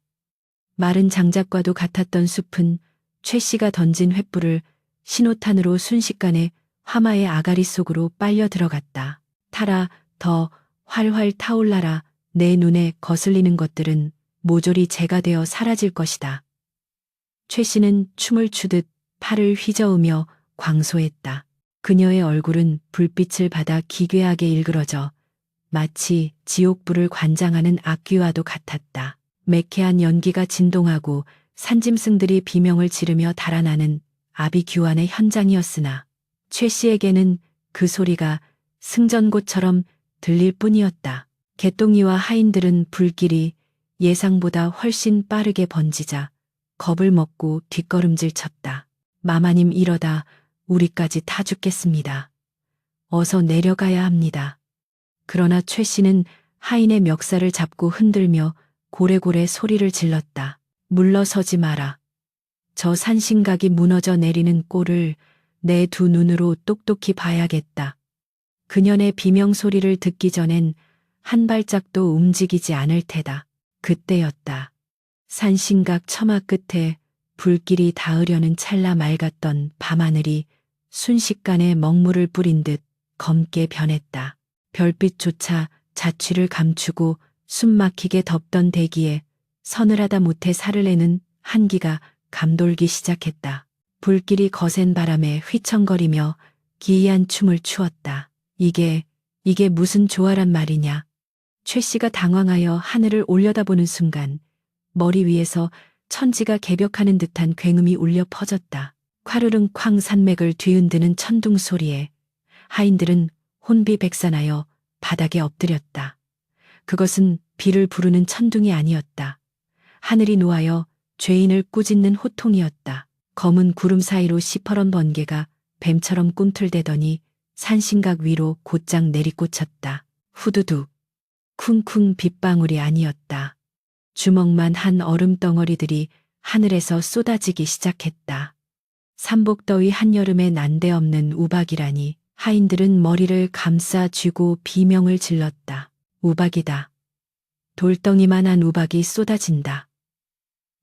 마른 장작과도 같았던 숲은 최 씨가 던진 횃불을 신호탄으로 순식간에 화마의 아가리 속으로 빨려 들어갔다. 타라, 더 활활 타올라라. 내 눈에 거슬리는 것들은 모조리 재가 되어 사라질 것이다. 최 씨는 춤을 추듯 팔을 휘저으며 광소했다. 그녀의 얼굴은 불빛을 받아 기괴하게 일그러져 마치 지옥불을 관장하는 악귀와도 같았다. 매캐한 연기가 진동하고 산짐승들이 비명을 지르며 달아나는 아비규환의 현장이었으나 최 씨에게는 그 소리가 승전곳처럼 들릴 뿐이었다. 개똥이와 하인들은 불길이 예상보다 훨씬 빠르게 번지자 겁을 먹고 뒷걸음질 쳤다. 마마님 이러다 우리까지 타 죽겠습니다. 어서 내려가야 합니다. 그러나 최 씨는 하인의 멱살을 잡고 흔들며 고래고래 소리를 질렀다. 물러서지 마라. 저 산신각이 무너져 내리는 꼴을 내 두 눈으로 똑똑히 봐야겠다. 그년의 비명소리를 듣기 전엔 한 발짝도 움직이지 않을 테다. 그때였다. 산신각 처마 끝에 불길이 닿으려는 찰나 맑았던 밤하늘이 순식간에 먹물을 뿌린 듯 검게 변했다. 별빛조차 자취를 감추고 숨막히게 덮던 대기에 서늘하다 못해 살을 내는 한기가 감돌기 시작했다. 불길이 거센 바람에 휘청거리며 기이한 춤을 추었다. 이게 무슨 조화란 말이냐. 최 씨가 당황하여 하늘을 올려다보는 순간 머리 위에서 천지가 개벽하는 듯한 굉음이 울려 퍼졌다. 콰르릉 쾅 산맥을 뒤흔드는 천둥 소리에 하인들은 혼비백산하여 바닥에 엎드렸다. 그것은 비를 부르는 천둥이 아니었다. 하늘이 노하여 죄인을 꾸짖는 호통이었다. 검은 구름 사이로 시퍼런 번개가 뱀처럼 꿈틀대더니 산신각 위로 곧장 내리꽂혔다. 후두둑. 쿵쿵 빗방울이 아니었다. 주먹만 한 얼음덩어리들이 하늘에서 쏟아지기 시작했다. 삼복더위 한여름에 난데없는 우박이라니. 하인들은 머리를 감싸 쥐고 비명을 질렀다. 우박이다. 돌덩이만한 우박이 쏟아진다.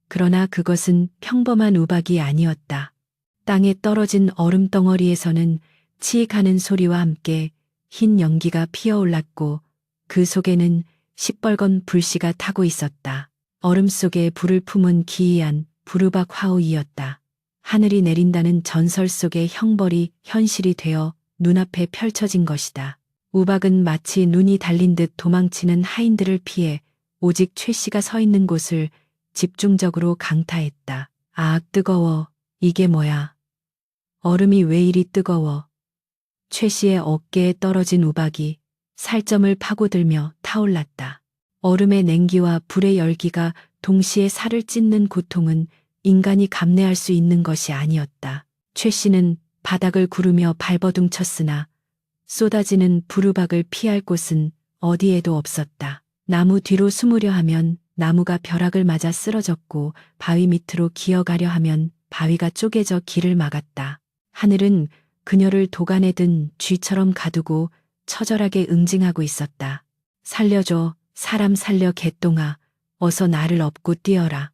그러나 그것은 평범한 우박이 아니었다. 땅에 떨어진 얼음덩어리에서는 치익하는 소리와 함께 흰 연기가 피어올랐고 그 속에는 시뻘건 불씨가 타고 있었다. 얼음 속에 불을 품은 기이한 부르박 화우이였다. 하늘이 내린다는 전설 속의 형벌이 현실이 되어 눈앞에 펼쳐진 것이다. 우박은 마치 눈이 달린 듯 도망치는 하인들을 피해 오직 최 씨가 서 있는 곳을 집중적으로 강타했다. 아, 뜨거워. 이게 뭐야. 얼음이 왜 이리 뜨거워. 최 씨의 어깨에 떨어진 우박이 살점을 파고들며 타올랐다. 얼음의 냉기와 불의 열기가 동시에 살을 찢는 고통은 인간이 감내할 수 있는 것이 아니었다. 최 씨는 바닥을 구르며 발버둥쳤으나 쏟아지는 부르박을 피할 곳은 어디에도 없었다. 나무 뒤로 숨으려 하면 나무가 벼락을 맞아 쓰러졌고 바위 밑으로 기어가려 하면 바위가 쪼개져 길을 막았다. 하늘은 그녀를 도간에 든 쥐처럼 가두고 처절하게 응징하고 있었다. 살려줘, 사람 살려 개똥아, 어서 나를 업고 뛰어라.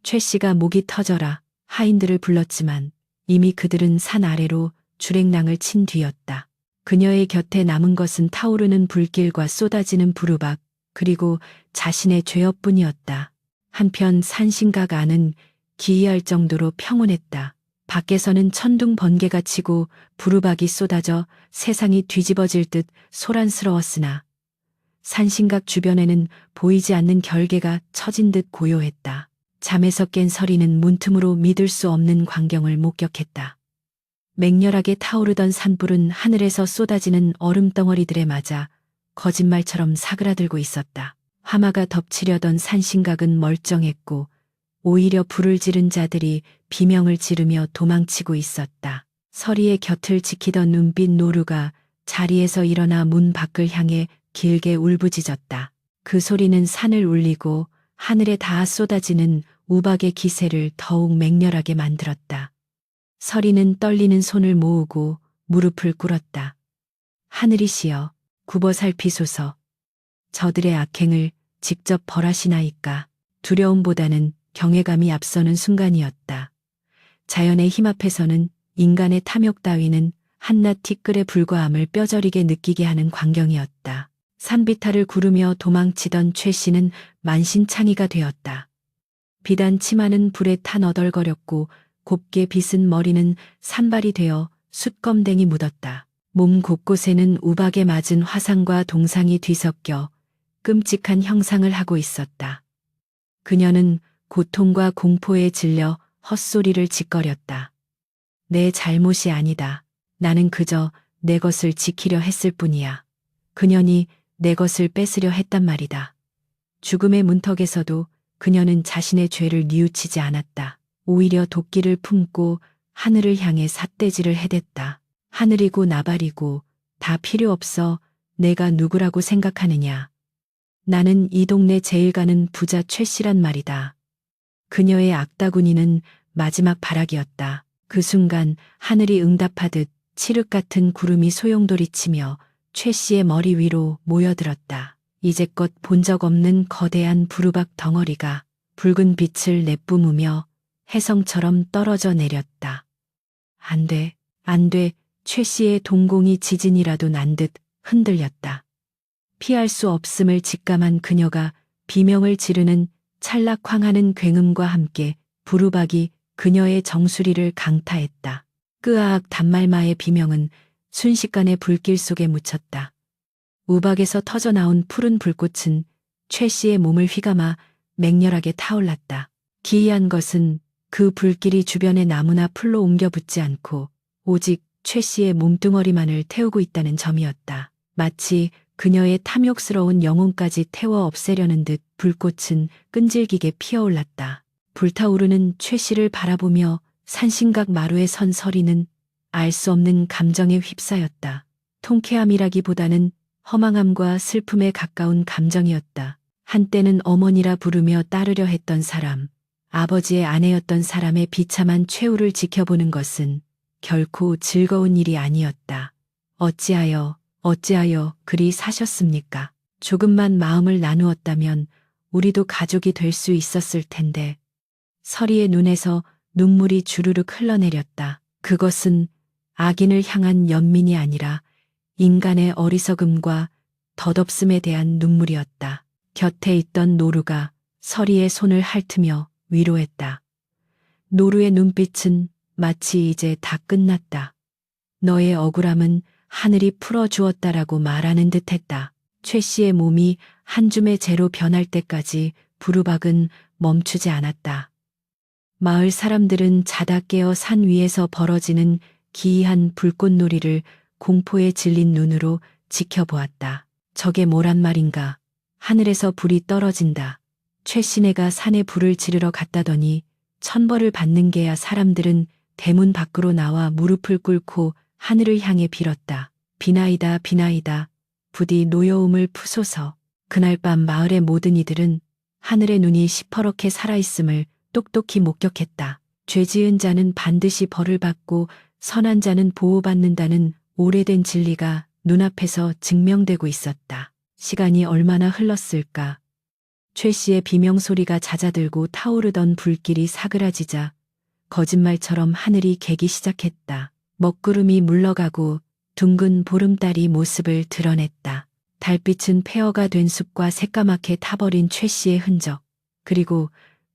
최 씨가 목이 터져라 하인들을 불렀지만 이미 그들은 산 아래로 주랭랑을 친 뒤였다. 그녀의 곁에 남은 것은 타오르는 불길과 쏟아지는 부르박, 그리고 자신의 죄업뿐이었다. 한편 산신각 안은 기이할 정도로 평온했다. 밖에서는 천둥 번개가 치고 부르박이 쏟아져 세상이 뒤집어질 듯 소란스러웠으나 산신각 주변에는 보이지 않는 결계가 처진 듯 고요했다. 잠에서 깬 서리는 문틈으로 믿을 수 없는 광경을 목격했다. 맹렬하게 타오르던 산불은 하늘에서 쏟아지는 얼음덩어리들에 맞아 거짓말처럼 사그라들고 있었다. 화마가 덮치려던 산신각은 멀쩡했고 오히려 불을 지른 자들이 비명을 지르며 도망치고 있었다. 서리의 곁을 지키던 눈빛 노루가 자리에서 일어나 문 밖을 향해 길게 울부짖었다. 그 소리는 산을 울리고 하늘에 닿아 쏟아지는 우박의 기세를 더욱 맹렬하게 만들었다. 서리는 떨리는 손을 모으고 무릎을 꿇었다. 하늘이시여, 굽어 살피소서. 저들의 악행을 직접 벌하시나이까. 두려움보다는 경외감이 앞서는 순간이었다. 자연의 힘 앞에서는 인간의 탐욕 따위는 한낱 티끌에 불과함을 뼈저리게 느끼게 하는 광경이었다. 산비탈을 구르며 도망치던 최 씨는 만신창이가 되었다. 비단 치마는 불에 타 너덜거렸고 곱게 빗은 머리는 산발이 되어 숯검댕이 묻었다. 몸 곳곳에는 우박에 맞은 화상과 동상이 뒤섞여 끔찍한 형상을 하고 있었다. 그녀는 고통과 공포에 질려 헛소리를 짓거렸다. 내 잘못이 아니다. 나는 그저 내 것을 지키려 했을 뿐이야. 그년이 내 것을 뺏으려 했단 말이다. 죽음의 문턱에서도 그녀는 자신의 죄를 뉘우치지 않았다. 오히려 도끼를 품고 하늘을 향해 삿대질을 해댔다. 하늘이고 나발이고 다 필요 없어. 내가 누구라고 생각하느냐. 나는 이 동네 제일 가는 부자 최 씨란 말이다. 그녀의 악다구니는 마지막 발악이었다. 그 순간 하늘이 응답하듯 칠흑 같은 구름이 소용돌이치며 최 씨의 머리 위로 모여들었다. 이제껏 본 적 없는 거대한 부르박 덩어리가 붉은 빛을 내뿜으며 혜성처럼 떨어져 내렸다. 안 돼, 안 돼. 최 씨의 동공이 지진이라도 난 듯 흔들렸다. 피할 수 없음을 직감한 그녀가 비명을 지르는 찰락황하는 굉음과 함께 부르박이 그녀의 정수리를 강타했다. 끄아악 단말마의 비명은 순식간에 불길 속에 묻혔다. 우박에서 터져나온 푸른 불꽃은 최 씨의 몸을 휘감아 맹렬하게 타올랐다. 기이한 것은 그 불길이 주변의 나무나 풀로 옮겨 붙지 않고 오직 최 씨의 몸뚱어리만을 태우고 있다는 점이었다. 마치 그녀의 탐욕스러운 영혼까지 태워 없애려는 듯 불꽃은 끈질기게 피어올랐다. 불타오르는 최 씨를 바라보며 산신각 마루에 선 서리는 알 수 없는 감정에 휩싸였다. 통쾌함이라기보다는 허망함과 슬픔에 가까운 감정이었다. 한때는 어머니라 부르며 따르려 했던 사람, 아버지의 아내였던 사람의 비참한 최후를 지켜보는 것은 결코 즐거운 일이 아니었다. 어찌하여 그리 사셨습니까? 조금만 마음을 나누었다면 우리도 가족이 될 수 있었을 텐데. 서리의 눈에서 눈물이 주르륵 흘러내렸다. 그것은 악인을 향한 연민이 아니라 인간의 어리석음과 덧없음에 대한 눈물이었다. 곁에 있던 노루가 서리의 손을 핥으며 위로했다. 노루의 눈빛은 마치 이제 다 끝났다. 너의 억울함은 하늘이 풀어주었다라고 말하는 듯했다. 최 씨의 몸이 한 줌의 재로 변할 때까지 부르박은 멈추지 않았다. 마을 사람들은 자다 깨어 산 위에서 벌어지는 기이한 불꽃놀이를 공포에 질린 눈으로 지켜보았다. 저게 뭐란 말인가. 하늘에서 불이 떨어진다. 최씨네가 산에 불을 지르러 갔다더니 천벌을 받는 게야. 사람들은 대문 밖으로 나와 무릎을 꿇고 하늘을 향해 빌었다. 비나이다 비나이다. 부디 노여움을 푸소서. 그날 밤 마을의 모든 이들은 하늘의 눈이 시퍼렇게 살아있음을 똑똑히 목격했다. 죄 지은 자는 반드시 벌을 받고 선한 자는 보호받는다는 오래된 진리가 눈앞에서 증명되고 있었다. 시간이 얼마나 흘렀을까. 최 씨의 비명소리가 잦아들고 타오르던 불길이 사그라지자 거짓말처럼 하늘이 개기 시작했다. 먹구름이 물러가고 둥근 보름달이 모습을 드러냈다. 달빛은 폐허가 된 숲과 새까맣게 타버린 최 씨의 흔적, 그리고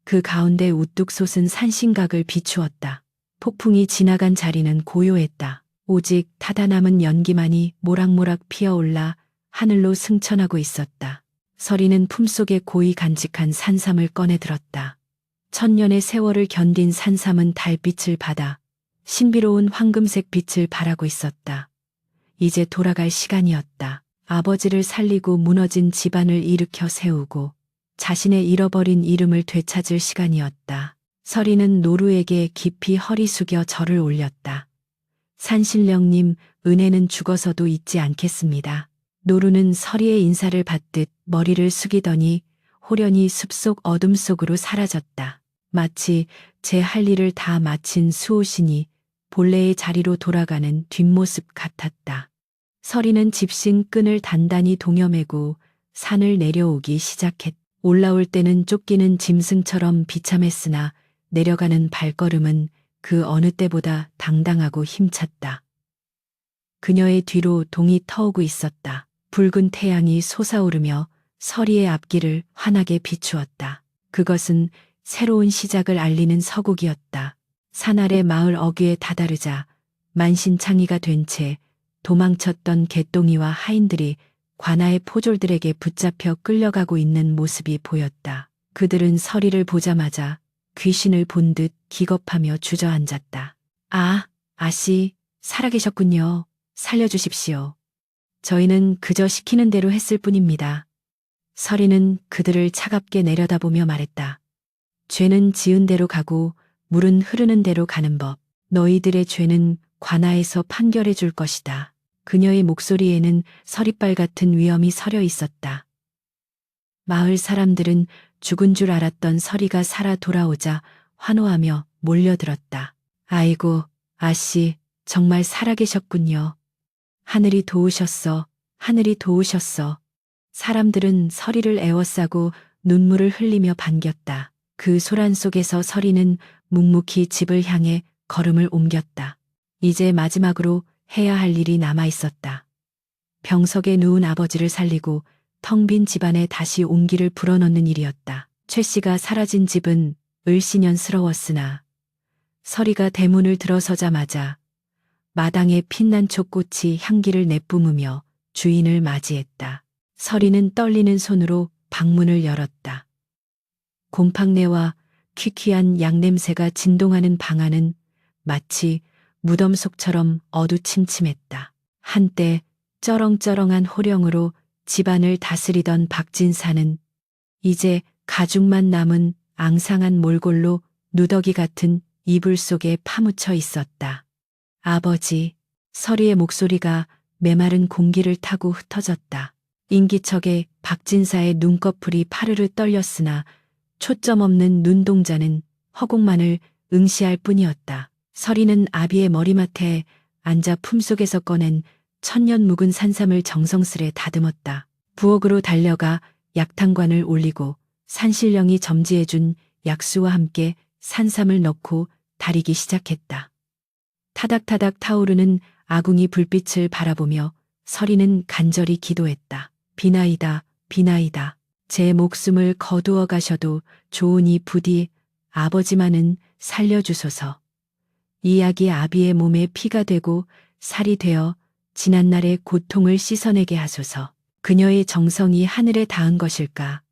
그 가운데 우뚝 솟은 산신각을 비추었다. 폭풍이 지나간 자리는 고요했다. 오직 타다 남은 연기만이 모락모락 피어올라 하늘로 승천하고 있었다. 서리는 품속에 고이 간직한 산삼을 꺼내 들었다. 천년의 세월을 견딘 산삼은 달빛을 받아 신비로운 황금색 빛을 발하고 있었다. 이제 돌아갈 시간이었다. 아버지를 살리고 무너진 집안을 일으켜 세우고 자신의 잃어버린 이름을 되찾을 시간이었다. 서리는 노루에게 깊이 허리 숙여 절을 올렸다. 산신령님, 은혜는 죽어서도 잊지 않겠습니다. 노루는 서리의 인사를 받듯 머리를 숙이더니 호련히 숲속 어둠 속으로 사라졌다. 마치 제 할 일을 다 마친 수호신이 본래의 자리로 돌아가는 뒷모습 같았다. 서리는 집신 끈을 단단히 동여매고 산을 내려오기 시작했다. 올라올 때는 쫓기는 짐승처럼 비참했으나 내려가는 발걸음은 그 어느 때보다 당당하고 힘찼다. 그녀의 뒤로 동이 터오고 있었다. 붉은 태양이 솟아오르며 서리의 앞길을 환하게 비추었다. 그것은 새로운 시작을 알리는 서곡이었다. 산 아래 마을 어귀에 다다르자 만신창이가 된 채 도망쳤던 개똥이와 하인들이 관아의 포졸들에게 붙잡혀 끌려가고 있는 모습이 보였다. 그들은 서리를 보자마자 귀신을 본 듯 기겁하며 주저앉았다. 아, 아씨, 살아계셨군요. 살려주십시오. 저희는 그저 시키는 대로 했을 뿐입니다. 서리는 그들을 차갑게 내려다보며 말했다. 죄는 지은 대로 가고 물은 흐르는 대로 가는 법. 너희들의 죄는 관아에서 판결해 줄 것이다. 그녀의 목소리에는 서리빨 같은 위엄이 서려 있었다. 마을 사람들은 죽은 줄 알았던 서리가 살아 돌아오자 환호하며 몰려들었다. 아이고, 아씨, 정말 살아계셨군요. 하늘이 도우셨어. 하늘이 도우셨어. 사람들은 서리를 애워싸고 눈물을 흘리며 반겼다. 그 소란 속에서 서리는 묵묵히 집을 향해 걸음을 옮겼다. 이제 마지막으로 해야 할 일이 남아 있었다. 병석에 누운 아버지를 살리고 텅 빈 집안에 다시 온기를 불어넣는 일이었다. 최 씨가 사라진 집은 을씨년스러웠으나 서리가 대문을 들어서자마자 마당에 빛난 촛꽃이 향기를 내뿜으며 주인을 맞이했다. 서리는 떨리는 손으로 방문을 열었다. 곰팡내와 퀴퀴한 양냄새가 진동하는 방 안은 마치 무덤 속처럼 어두침침했다. 한때 쩌렁쩌렁한 호령으로 집안을 다스리던 박진사는 이제 가죽만 남은 앙상한 몰골로 누더기 같은 이불 속에 파묻혀 있었다. 아버지, 서리의 목소리가 메마른 공기를 타고 흩어졌다. 인기척에 박진사의 눈꺼풀이 파르르 떨렸으나 초점 없는 눈동자는 허공만을 응시할 뿐이었다. 서리는 아비의 머리맡에 앉아 품속에서 꺼낸 천년 묵은 산삼을 정성스레 다듬었다. 부엌으로 달려가 약탕관을 올리고 산신령이 점지해준 약수와 함께 산삼을 넣고 다리기 시작했다. 타닥타닥 타오르는 아궁이 불빛을 바라보며 서리는 간절히 기도했다. 비나이다, 비나이다. 제 목숨을 거두어 가셔도 좋으니 부디 아버지만은 살려주소서. 이 약이 아비의 몸에 피가 되고 살이 되어 지난날의 고통을 씻어내게 하소서. 그녀의 정성이 하늘에 닿은 것일까.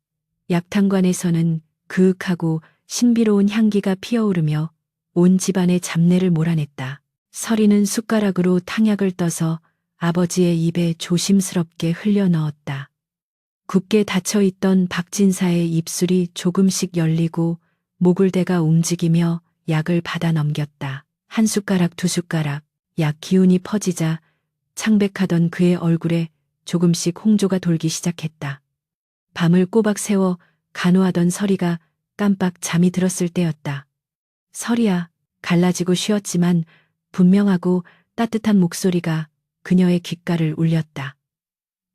약탕관에서는 그윽하고 신비로운 향기가 피어오르며 온 집안의 잡내를 몰아냈다. 서리는 숟가락으로 탕약을 떠서 아버지의 입에 조심스럽게 흘려 넣었다. 굳게 닫혀있던 박진사의 입술이 조금씩 열리고 목울대가 움직이며 약을 받아 넘겼다. 한 숟가락 두 숟가락, 약 기운이 퍼지자 창백하던 그의 얼굴에 조금씩 홍조가 돌기 시작했다. 밤을 꼬박 새워 간호하던 서리가 깜빡 잠이 들었을 때였다. 서리야, 갈라지고 쉬었지만 분명하고 따뜻한 목소리가 그녀의 귓가를 울렸다.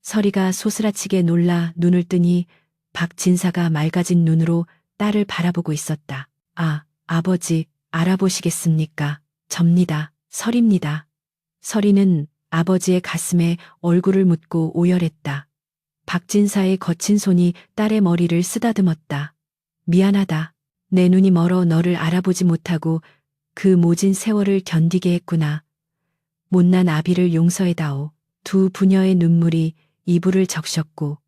서리가 소스라치게 놀라 눈을 뜨니 박진사가 맑아진 눈으로 딸을 바라보고 있었다. 아, 아버지, 알아보시겠습니까? 접니다. 서리입니다. 서리는 아버지의 가슴에 얼굴을 묻고 오열했다. 박진사의 거친 손이 딸의 머리를 쓰다듬었다. 미안하다. 내 눈이 멀어 너를 알아보지 못하고 그 모진 세월을 견디게 했구나. 못난 아비를 용서해다오. 두 부녀의 눈물이 이불을 적셨고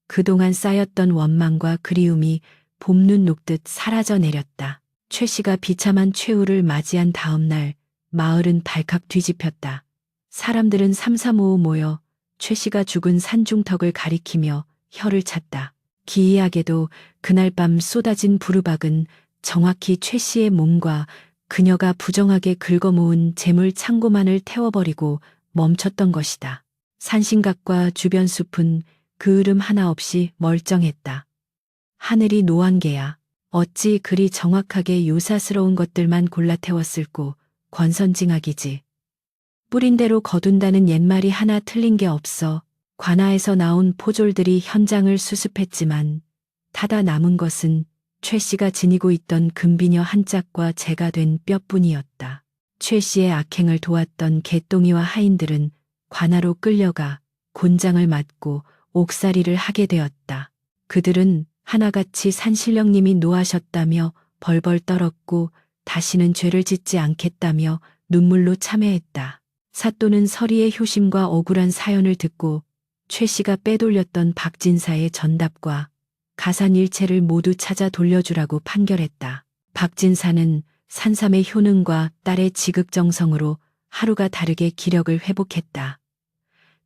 그동안 쌓였던 원망과 그리움이 봄눈 녹듯 사라져 내렸다. 최 씨가 비참한 최후를 맞이한 다음 날 마을은 발칵 뒤집혔다. 사람들은 삼삼오오 모여 최 씨가 죽은 산중턱을 가리키며 혀를 찼다. 기이하게도 그날 밤 쏟아진 부르박은 정확히 최 씨의 몸과 그녀가 부정하게 긁어모은 재물 창고만을 태워버리고 멈췄던 것이다. 산신각과 주변 숲은 그을음 하나 없이 멀쩡했다. 하늘이 노안개야. 어찌 그리 정확하게 요사스러운 것들만 골라 태웠을꼬. 권선징악이지. 뿌린 대로 거둔다는 옛말이 하나 틀린 게 없어. 관아에서 나온 포졸들이 현장을 수습했지만 타다 남은 것은 최 씨가 지니고 있던 금비녀 한 짝과 재가 된 뼈뿐이었다. 최 씨의 악행을 도왔던 개똥이와 하인들은 관하로 끌려가 곤장을 맞고 옥살이를 하게 되었다. 그들은 하나같이 산신령님이 노하셨다며 벌벌 떨었고 다시는 죄를 짓지 않겠다며 눈물로 참회했다. 사또는 서리의 효심과 억울한 사연을 듣고 최 씨가 빼돌렸던 박진사의 전답과 가산일체를 모두 찾아 돌려주라고 판결했다. 박진사는 산삼의 효능과 딸의 지극정성으로 하루가 다르게 기력을 회복했다.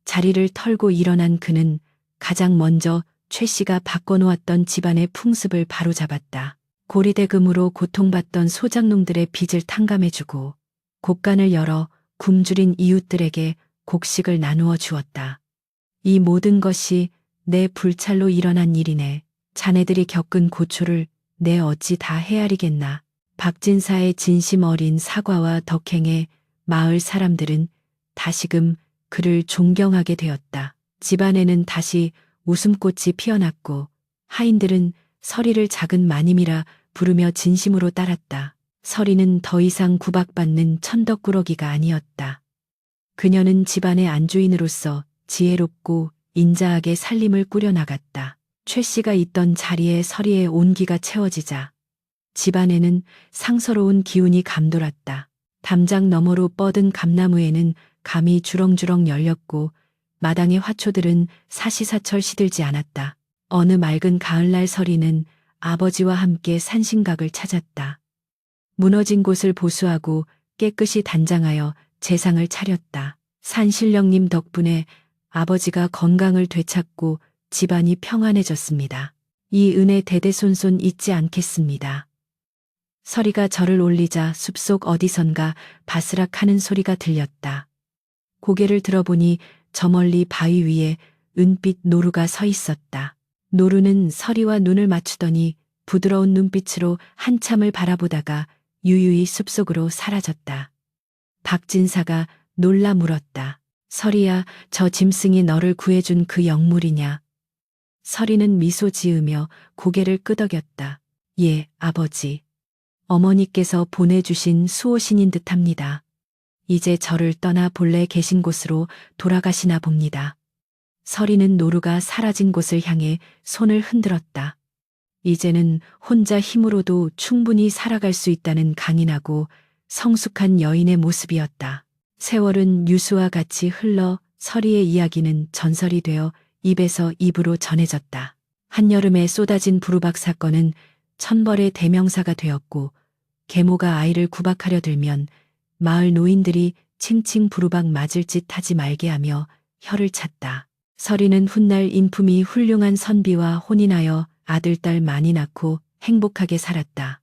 자리를 털고 일어난 그는 가장 먼저 최 씨가 바꿔놓았던 집안의 풍습을 바로잡았다. 고리대금으로 고통받던 소작농들의 빚을 탕감해주고 곡간을 열어 굶주린 이웃들에게 곡식을 나누어 주었다. 이 모든 것이 내 불찰로 일어난 일이네. 자네들이 겪은 고초를 내 어찌 다 헤아리겠나. 박진사의 진심 어린 사과와 덕행에 마을 사람들은 다시금 그를 존경하게 되었다. 집안에는 다시 웃음꽃이 피어났고 하인들은 서리를 작은 마님이라 부르며 진심으로 따랐다. 서리는 더 이상 구박받는 천덕꾸러기가 아니었다. 그녀는 집안의 안주인으로서 지혜롭고 인자하게 살림을 꾸려나갔다. 최 씨가 있던 자리에 서리의 온기가 채워지자 집안에는 상서로운 기운이 감돌았다. 담장 너머로 뻗은 감나무에는 감이 주렁주렁 열렸고 마당의 화초들은 사시사철 시들지 않았다. 어느 맑은 가을날 서리는 아버지와 함께 산신각을 찾았다. 무너진 곳을 보수하고 깨끗이 단장하여 제상을 차렸다. 산신령님 덕분에 아버지가 건강을 되찾고 집안이 평안해졌습니다. 이 은혜 대대손손 잊지 않겠습니다. 서리가 절을 올리자 숲속 어디선가 바스락하는 소리가 들렸다. 고개를 들어보니 저 멀리 바위 위에 은빛 노루가 서 있었다. 노루는 서리와 눈을 맞추더니 부드러운 눈빛으로 한참을 바라보다가 유유히 숲속으로 사라졌다. 박진사가 놀라 물었다. 서리야, 저 짐승이 너를 구해준 그 영물이냐? 서리는 미소 지으며 고개를 끄덕였다. 예, 아버지. 어머니께서 보내주신 수호신인 듯합니다. 이제 저를 떠나 본래 계신 곳으로 돌아가시나 봅니다. 서리는 노루가 사라진 곳을 향해 손을 흔들었다. 이제는 혼자 힘으로도 충분히 살아갈 수 있다는 강인하고 성숙한 여인의 모습이었다. 세월은 유수와 같이 흘러 서리의 이야기는 전설이 되어 입에서 입으로 전해졌다. 한여름에 쏟아진 부루박 사건은 천벌의 대명사가 되었고 계모가 아이를 구박하려 들면 마을 노인들이 칭칭 부루박 맞을 짓 하지 말게 하며 혀를 찼다. 서리는 훗날 인품이 훌륭한 선비와 혼인하여 아들, 딸 많이 낳고 행복하게 살았다.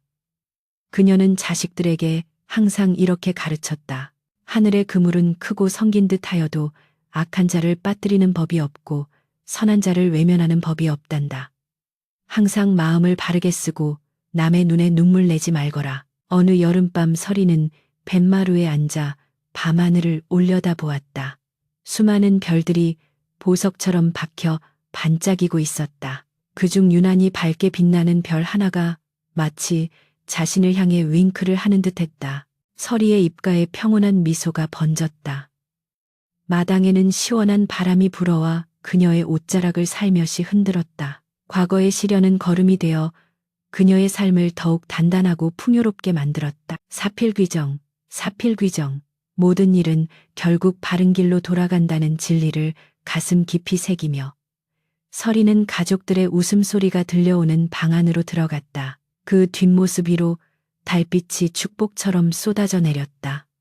그녀는 자식들에게 항상 이렇게 가르쳤다. 하늘의 그물은 크고 성긴 듯 하여도 악한 자를 빠뜨리는 법이 없고 선한 자를 외면하는 법이 없단다. 항상 마음을 바르게 쓰고 남의 눈에 눈물 내지 말거라. 어느 여름밤 서리는 뱃마루에 앉아 밤하늘을 올려다보았다. 수많은 별들이 보석처럼 박혀 반짝이고 있었다. 그중 유난히 밝게 빛나는 별 하나가 마치 자신을 향해 윙크를 하는 듯했다. 서리의 입가에 평온한 미소가 번졌다. 마당에는 시원한 바람이 불어와 그녀의 옷자락을 살며시 흔들었다. 과거의 시련은 걸음이 되어 그녀의 삶을 더욱 단단하고 풍요롭게 만들었다. 사필귀정, 사필귀정. 모든 일은 결국 바른 길로 돌아간다는 진리를 가슴 깊이 새기며 서리는 가족들의 웃음소리가 들려오는 방 안으로 들어갔다. 그 뒷모습 위로 달빛이 축복처럼 쏟아져 내렸다.